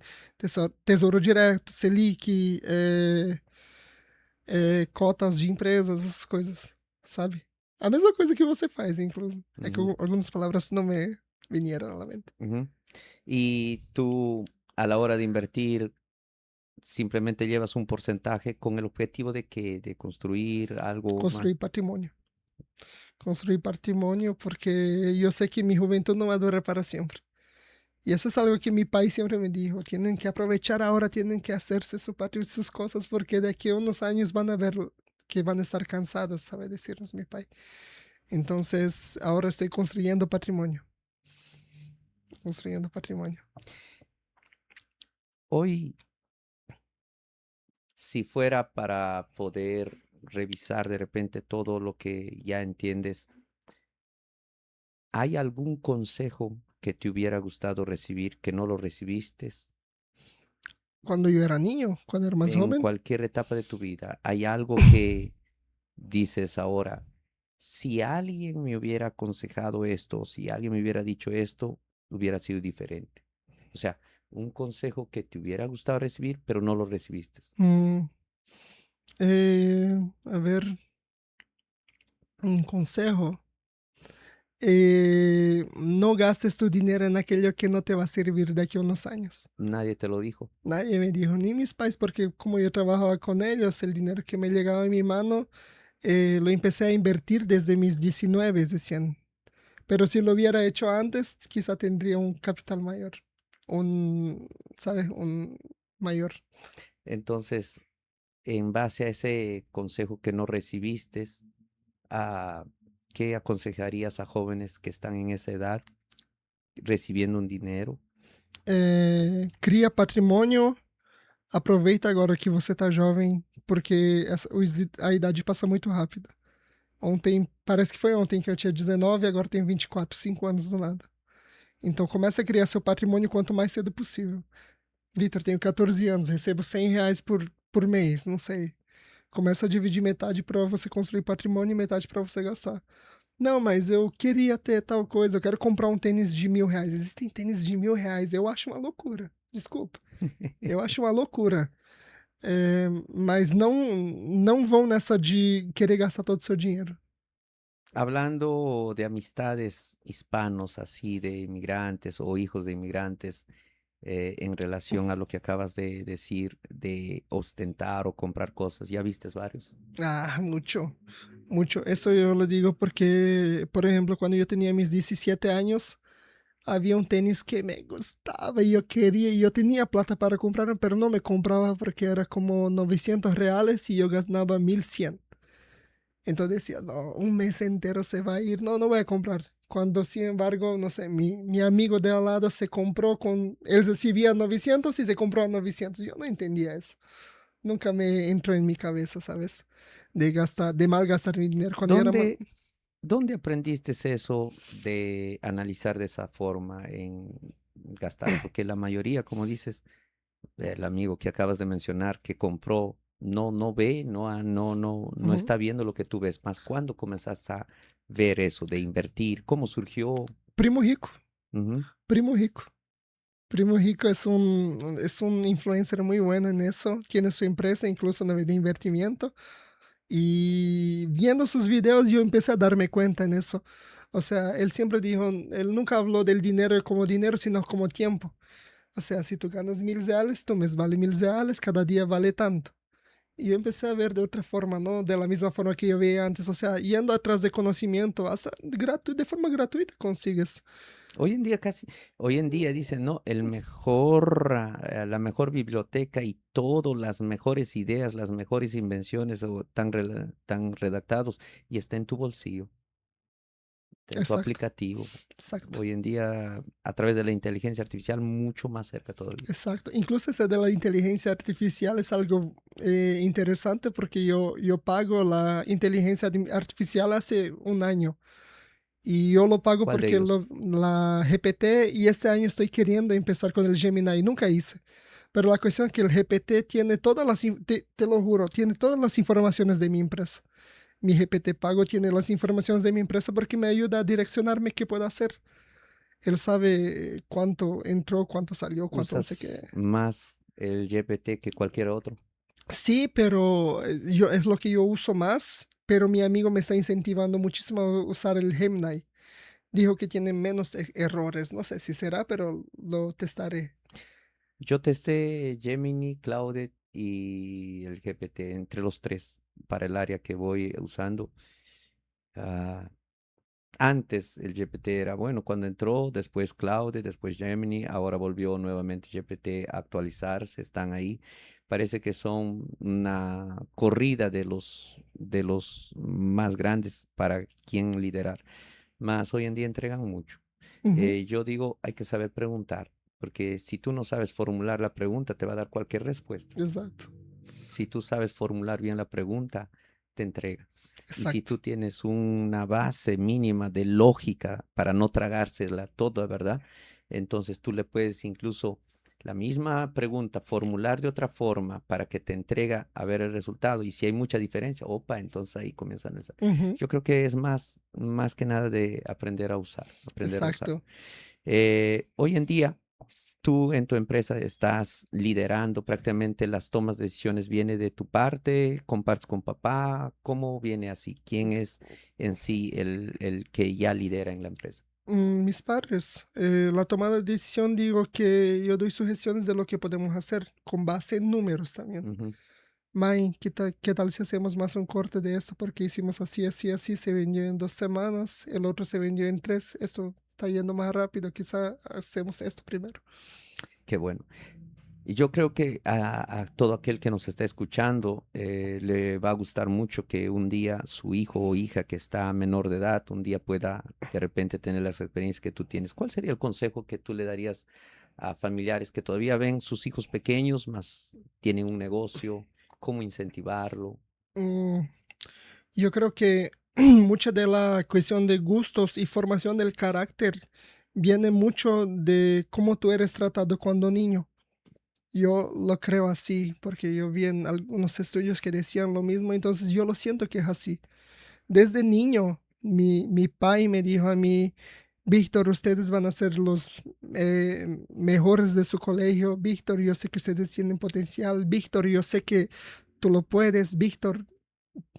tesouro direto, Selic, cotas de empresas, essas coisas, sabe? A mesma coisa que você faz, incluso. É que Ujú, algumas palavras não me vinieron a la mente. ujú. Y tú, a la hora de invertir, simplemente llevas un porcentaje con el objetivo de que de construir algo más. Construir patrimônio. Construir patrimônio porque eu sei que minha juventude não vai durar para sempre. Y eso es algo que mi país siempre me dijo, tienen que aprovechar ahora, tienen que hacerse su patria y sus cosas porque de aquí a unos años van a ver que van a estar cansados, sabe decirnos mi país. Entonces, ahora estoy construyendo patrimonio. construyendo patrimonio. Hoy, si fuera para poder revisar de repente todo lo que ya entiendes, ¿hay algún consejo que te hubiera gustado recibir que no lo recibiste Cuando yo era niño, cuando era más en joven, cualquier etapa de tu vida? ¿Hay algo que dices ahora, si alguien me hubiera aconsejado esto, si alguien me hubiera dicho esto, hubiera sido diferente? O sea, un consejo que te hubiera gustado recibir, pero no lo recibiste. mm, a ver, un consejo. No gastes tu dinero en aquello que no te va a servir de aquí a unos años. Nadie te lo dijo. Nadie me dijo, ni mis pais, porque como yo trabajaba con ellos, el dinero que me llegaba en mi mano, lo empecé a invertir desde mis 19, decían. Pero si lo hubiera hecho antes, quizá tendría un capital mayor, un, ¿sabes? Un mayor. Entonces, en base a ese consejo que no recibiste, ¿a ¿qué aconsejarías a jóvenes que están en esa edad recibiendo un dinero? Cria patrimônio, aproveita agora que você tá jovem, porque a idade passa muito rápido. Ontem, parece que foi ontem que eu tinha 19 e agora tenho 24, 5 anos do nada. Então comece a criar seu patrimônio quanto mais cedo possível. Vitor, tenho 14 anos, recebo R$ 100 por mês, não sei. Começa a dividir metade para você construir patrimônio e metade para você gastar. Não, mas eu queria ter tal coisa, eu quero comprar um tênis de R$ 1.000. Existem tênis de R$ 1.000, eu acho uma loucura. Desculpa. Eu acho uma loucura. Mas não vão nessa de querer gastar todo o seu dinheiro. Hablando de amistades hispanos, así de inmigrantes o hijos de inmigrantes, en relación a lo que acabas de decir de ostentar o comprar cosas, ¿ya vistes varios? Ah, mucho, mucho. Eso yo lo digo porque, por ejemplo, cuando yo tenía mis 17 años, había un tenis que me gustaba y yo quería, y yo tenía plata para comprarlo, pero no me compraba porque era como R$ 900 y yo ganaba 1.100. Entonces decía, no, un mes entero se va a ir, no, no voy a comprar. Cuando, sin embargo, no sé, mi amigo de al lado se compró él recibía 900 y se compró a 900. Yo no entendía eso. Nunca me entró en mi cabeza, ¿sabes? De malgastar mi dinero. Cuando yo era más... ¿Dónde, dónde aprendiste eso de analizar de esa forma en gastar? Porque la mayoría, como dices, el amigo que acabas de mencionar que compró, no ve, no Ujú. está viendo lo que tú ves. Más cuando comenzaste a ver eso de invertir, ¿cómo surgió? Primo Rico, Ujú. Primo Rico. Primo Rico es un influencer muy bueno en eso. Tiene su empresa, incluso de invertimiento. Y viendo sus videos yo empecé a darme cuenta en eso. O sea, él siempre dijo, él nunca habló del dinero como dinero, sino como tiempo. O sea, si tú ganas R$ 1.000, tu mes vale R$ 1.000, cada día vale tanto. Y yo empecé a ver de otra forma, ¿no? De la misma forma que yo veía antes. O sea, yendo atrás de conocimiento, hasta de forma gratuita consigues. Hoy en día hoy en día dicen, no, el mejor, la mejor biblioteca y todas las mejores ideas, las mejores invenciones o tan redactados y está en tu bolsillo, está en tu Exacto, aplicativo. exacto. Hoy en día, a través de la inteligencia artificial, mucho más cerca todavía. Exacto. Incluso ese de la inteligencia artificial es algo interesante porque yo pago la inteligencia artificial hace un año y yo lo pago ¿Cuál de porque ellos? la GPT y este año estoy queriendo empezar con el Gemini. Nunca hice. Pero la cuestión es que el GPT tiene todas te lo juro, tiene todas las informaciones de mi empresa. Mi GPT pago tiene las informaciones de mi empresa porque me ayuda a direccionarme qué puedo hacer. Él sabe cuánto entró, cuánto salió, cuánto no sé qué. ¿Usas más el GPT que cualquier otro? Sí, pero es lo que yo uso más, pero mi amigo me está incentivando muchísimo a usar el Gemini. Dijo que tiene menos errores. No sé si será, pero lo testaré. Yo testé Gemini, Claude y el GPT, entre los tres, para el área que voy usando. Ah, Antes el GPT era bueno cuando entró, después Claude, después Gemini, ahora volvió nuevamente GPT a actualizarse, están ahí. Parece que son una corrida de los más grandes para quien liderar. Más hoy en día entregan mucho. Ujú, Yo digo, hay que saber preguntar, porque si tú no sabes formular la pregunta, te va a dar cualquier respuesta. exato, Si tú sabes formular bien la pregunta, te entrega. Y si exacto. tú tienes una base mínima de lógica para no tragársela toda, ¿verdad? Entonces tú le puedes incluso la misma pregunta formular de otra forma para que te entrega a ver el resultado. Y si hay mucha diferencia, opa, entonces ahí comienzan a... Ujú, Yo creo que es más que nada de aprender a usar, aprender a usar. exacto. Hoy en día, tú en tu empresa estás liderando prácticamente las tomas de decisiones. ¿Viene de tu parte? ¿Compartes con papá? ¿Cómo viene así? ¿Quién es en sí el que ya lidera en la empresa? Mis padres, la tomada de decisión digo que yo doy sugestiones de lo que podemos hacer con base en números también. Ujú. May, qué tal si hacemos más un corte de esto? Porque hicimos así, así, así, se vendió en 2 semanas, el otro se vendió en 3, esto está yendo más rápido, quizá hacemos esto primero. Qué bueno. Y yo creo que a todo aquel que nos está escuchando le va a gustar mucho que un día su hijo o hija que está menor de edad, un día pueda de repente tener las experiencias que tú tienes. ¿Cuál sería el consejo que tú le darías a familiares que todavía ven sus hijos pequeños, más tienen un negocio? ¿Cómo incentivarlo? Mm, yo creo que mucha de la cuestión de gustos y formación del carácter viene mucho de cómo tú eres tratado cuando niño. Yo lo creo así, porque yo vi en algunos estudios que decían lo mismo, entonces yo lo siento que es así. Desde niño, mi pai me dijo a mí, Víctor, ustedes van a ser los mejores de su colegio. Víctor, yo sé que ustedes tienen potencial. Víctor, yo sé que tú lo puedes. Víctor,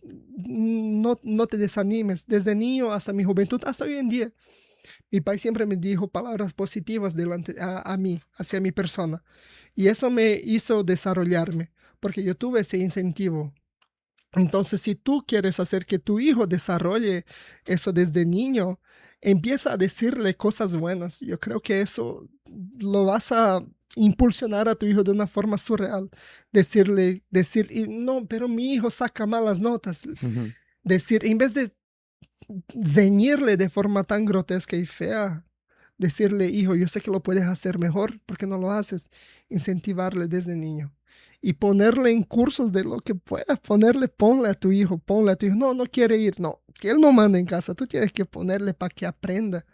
no te desanimes. Desde niño hasta mi juventud, hasta hoy en día. Mi pai siempre me dijo palabras positivas delante a mí, hacia mi persona. Y eso me hizo desarrollarme, porque yo tuve ese incentivo. Entonces, si tú quieres hacer que tu hijo desarrolle eso desde niño, empieza a decirle cosas buenas. Yo creo que eso lo vas a impulsionar a tu hijo de una forma surreal. Decir, y no, pero mi hijo saca malas notas. Ujú. Decir, en vez de ceñirle de forma tan grotesca y fea, decirle, hijo, yo sé que lo puedes hacer mejor, ¿por qué no lo haces? Incentivarle desde niño. Y ponerle en cursos de lo que puedas, ponle a tu hijo, no, no quiere ir, no, que él no manda en casa, tú tienes que ponerle para que aprenda.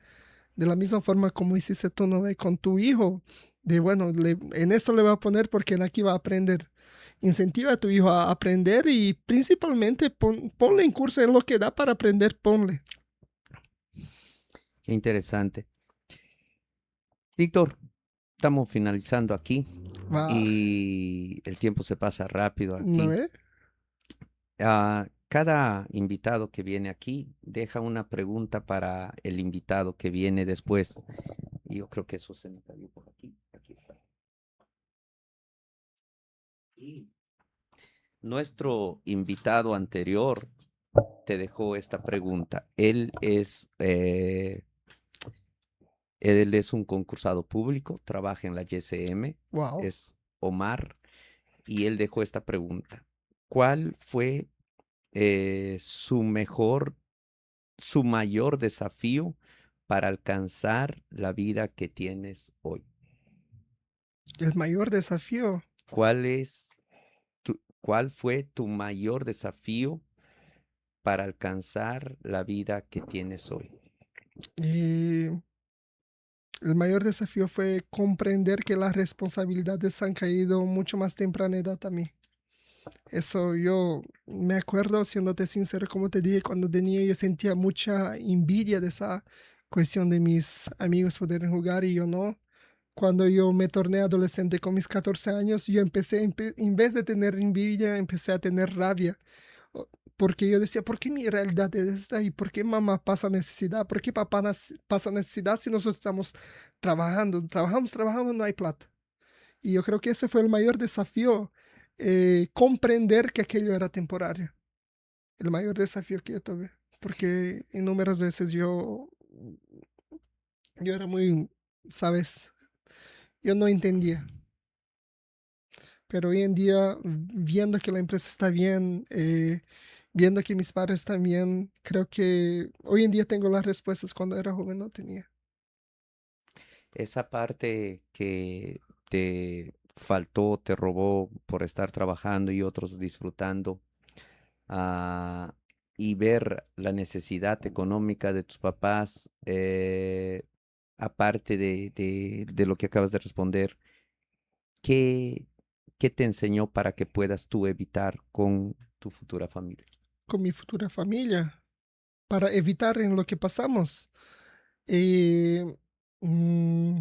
De la misma forma como hiciste tú, ¿no? Con tu hijo, de bueno, en esto le va a poner porque en aquí va a aprender. Incentiva a tu hijo a aprender y principalmente ponle en curso en lo que da para aprender, ponle. Qué interesante. Víctor, estamos finalizando aquí Va, y el tiempo se pasa rápido ¿no aquí. ve? Cada invitado que viene aquí deja una pregunta para el invitado que viene después. Y yo creo que eso se me cayó por aquí. Aquí está. Y nuestro invitado anterior te dejó esta pregunta. Él es un concursado público, trabaja en la YSM, Wow. es Omar, y él dejó esta pregunta. ¿Cuál fue su mayor desafío para alcanzar la vida que tienes hoy? El mayor desafío. ¿Cuál fue tu mayor desafío para alcanzar la vida que tienes hoy? Y el mayor desafío fue comprender que las responsabilidades han caído mucho más temprana edad a mí. Eso yo me acuerdo, siéndote sincero, como te dije, cuando de niño yo sentía mucha envidia de esa cuestión de mis amigos poder jugar y yo no. Cuando yo me torné adolescente con mis 14 años, yo en vez de tener envidia, empecé a tener rabia. o- Porque yo decía, ¿por qué mi realidad es esta? ¿Y por qué mamá pasa necesidad? ¿Por qué papá pasa necesidad si nosotros estamos trabajando? Trabajamos, no hay plata. Y yo creo que ese fue el mayor desafío, comprender que aquello era temporario. El mayor desafío que yo tuve. Porque inúmeras veces yo era muy, ¿sabes? Yo no entendía. Pero hoy en día, viendo que la empresa está bien, viendo que mis padres están bien, creo que hoy en día tengo las respuestas cuando era joven no tenía. esa parte que te faltó, te robó por estar trabajando y otros disfrutando, ah, y ver la necesidad económica de tus papás, aparte de lo que acabas de responder, ¿qué, qué te enseñó para que puedas tú evitar con tu futura familia? Con mi futura familia, para evitar en lo que pasamos. Eh, mm,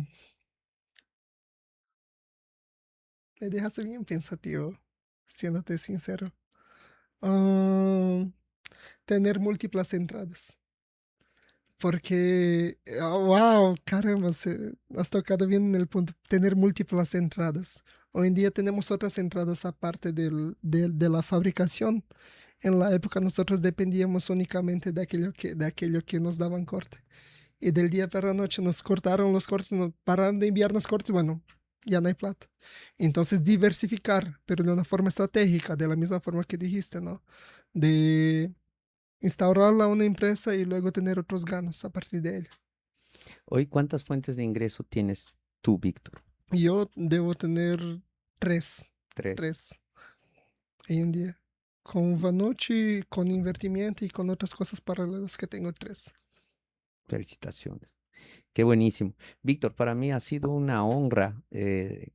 Me dejaste bien pensativo, siéndote sincero. Ah, Tener múltiples entradas. Porque, wow, caramba, has tocado bien en el punto. Tener múltiples entradas. Hoy en día tenemos otras entradas aparte de la fabricación. En la época nosotros dependíamos únicamente de aquello que nos daban corte. Y del día para la noche nos cortaron los cortes, pararon de enviarnos cortes, bueno, ya no hay plata. Entonces diversificar, pero de una forma estratégica, de la misma forma que dijiste, ¿no? De instaurarla a una empresa y luego tener otros ganos a partir de ella. Hoy, ¿cuántas fuentes de ingreso tienes tú, Víctor? Y yo debo tener tres, Tres. tres hoy en día. Con Vanucci, con invertimiento y con otras cosas paralelas que tengo tres. Felicitaciones. Qué buenísimo. Víctor, para mí ha sido una honra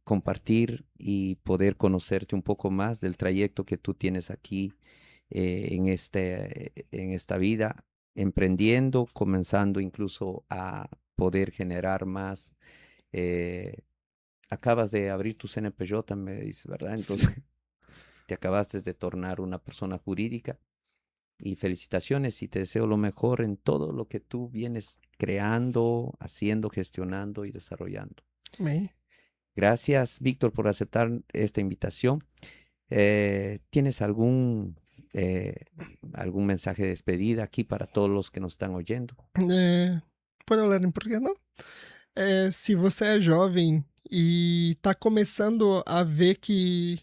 compartir y poder conocerte un poco más del trayecto que tú tienes aquí en esta vida, emprendiendo, comenzando incluso a poder generar más. eh, Acabas de abrir tu CNPJ, me dices, ¿verdad? Entonces, Sí, te acabaste de tornar una persona jurídica. Y felicitaciones y te deseo lo mejor en todo lo que tú vienes creando, haciendo, gestionando y desarrollando. me. Gracias, Víctor, por aceptar esta invitación. ¿Tienes eh, algún mensaje de despedida aquí para todos los que nos están oyendo? Pode ler em português, não? Se você é jovem e está começando a ver que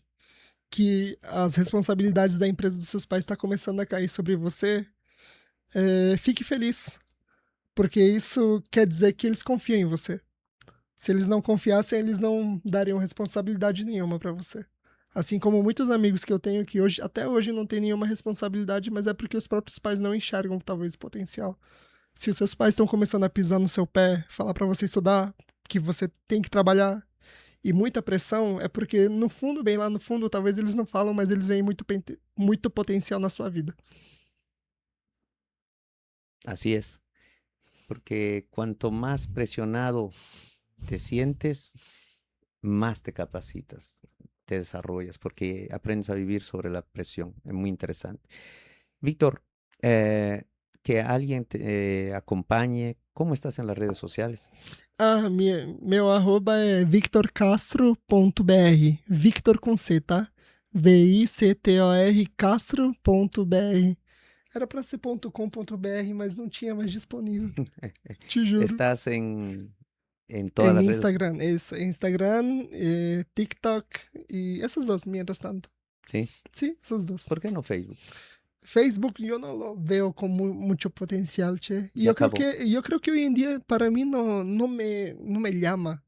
as responsabilidades da empresa dos seus pais estão começando a cair sobre você, fique feliz, porque isso quer dizer que eles confiam em você. Se eles não confiassem, eles não dariam responsabilidade nenhuma para você. Assim como muitos amigos que eu tenho que hoje, até hoje não têm nenhuma responsabilidade, mas é porque os próprios pais não enxergam talvez o potencial. Se os seus pais estão começando a pisar no seu pé, falar para você estudar, que você tem que trabalhar e muita pressão, é porque no fundo, bem lá no fundo, talvez eles não falam, mas eles veem muito potencial na sua vida. Así es, porque cuanto más presionado te sientes, más te capacitas, te desarrollas, porque aprendes a vivir sobre la presión. Es muy interesante. Víctor, eh, que alguien te acompañe. ¿Cómo estás en las redes sociales? Meu arroba é victorcastro.br. Victor com C, tá? VICTOR Castro.br. Era para ser .com.br, mas não tinha mais disponível. Te juro. ¿Estás en todas En las redes? Instagram, isso. Instagram, TikTok e essas duas, mientras tanto. Sí. Sí, essas duas. ¿Por qué no Facebook? Facebook yo no lo veo con mucho potencial, che. Y Ya acabó. yo creo que hoy en día para mí no me llama,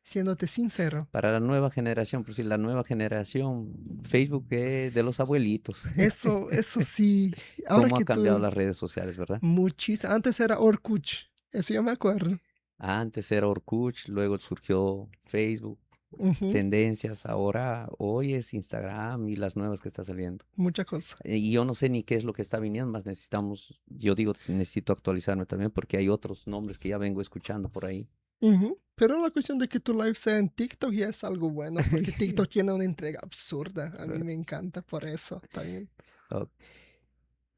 siéndote sincero. Para la nueva generación, por si la nueva generación, Facebook es de los abuelitos. Eso sí, ahora ¿Cómo ha que cambiado tú, las redes sociales, verdad? muchísimo, antes era Orkut, eso yo me acuerdo. Antes era Orkut, luego surgió Facebook, Ujú, tendencias, ahora hoy es Instagram y las nuevas que está saliendo. mucha cosa. Y yo no sé ni qué es lo que está viniendo, más necesitamos, yo digo, necesito actualizarme también porque hay otros nombres que ya vengo escuchando por ahí. Ujú. Pero la cuestión de que tu live sea en TikTok ya es algo bueno, porque TikTok tiene una entrega absurda. A mí me encanta por eso también. Ok.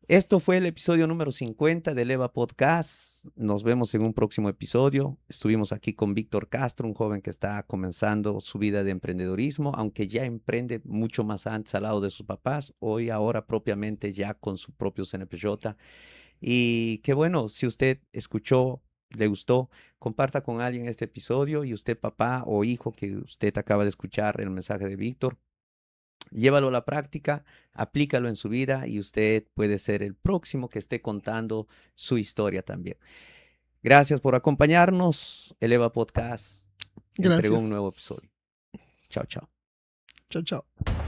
Esto fue el episodio número 50 del EVA Podcast. Nos vemos en un próximo episodio. Estuvimos aquí con Víctor Castro, un joven que está comenzando su vida de emprendedorismo, aunque ya emprende mucho más antes al lado de sus papás, hoy ahora propiamente ya con su propio CNPJ. Y qué bueno, si usted escuchó, le gustó, comparta con alguien este episodio y usted papá o hijo que usted acaba de escuchar el mensaje de Víctor. Llévalo a la práctica, aplícalo en su vida y usted puede ser el próximo que esté contando su historia también. Gracias por acompañarnos. Eleva Podcast entregó un Gracias. nuevo episodio. Chao, chao. Chao, chao.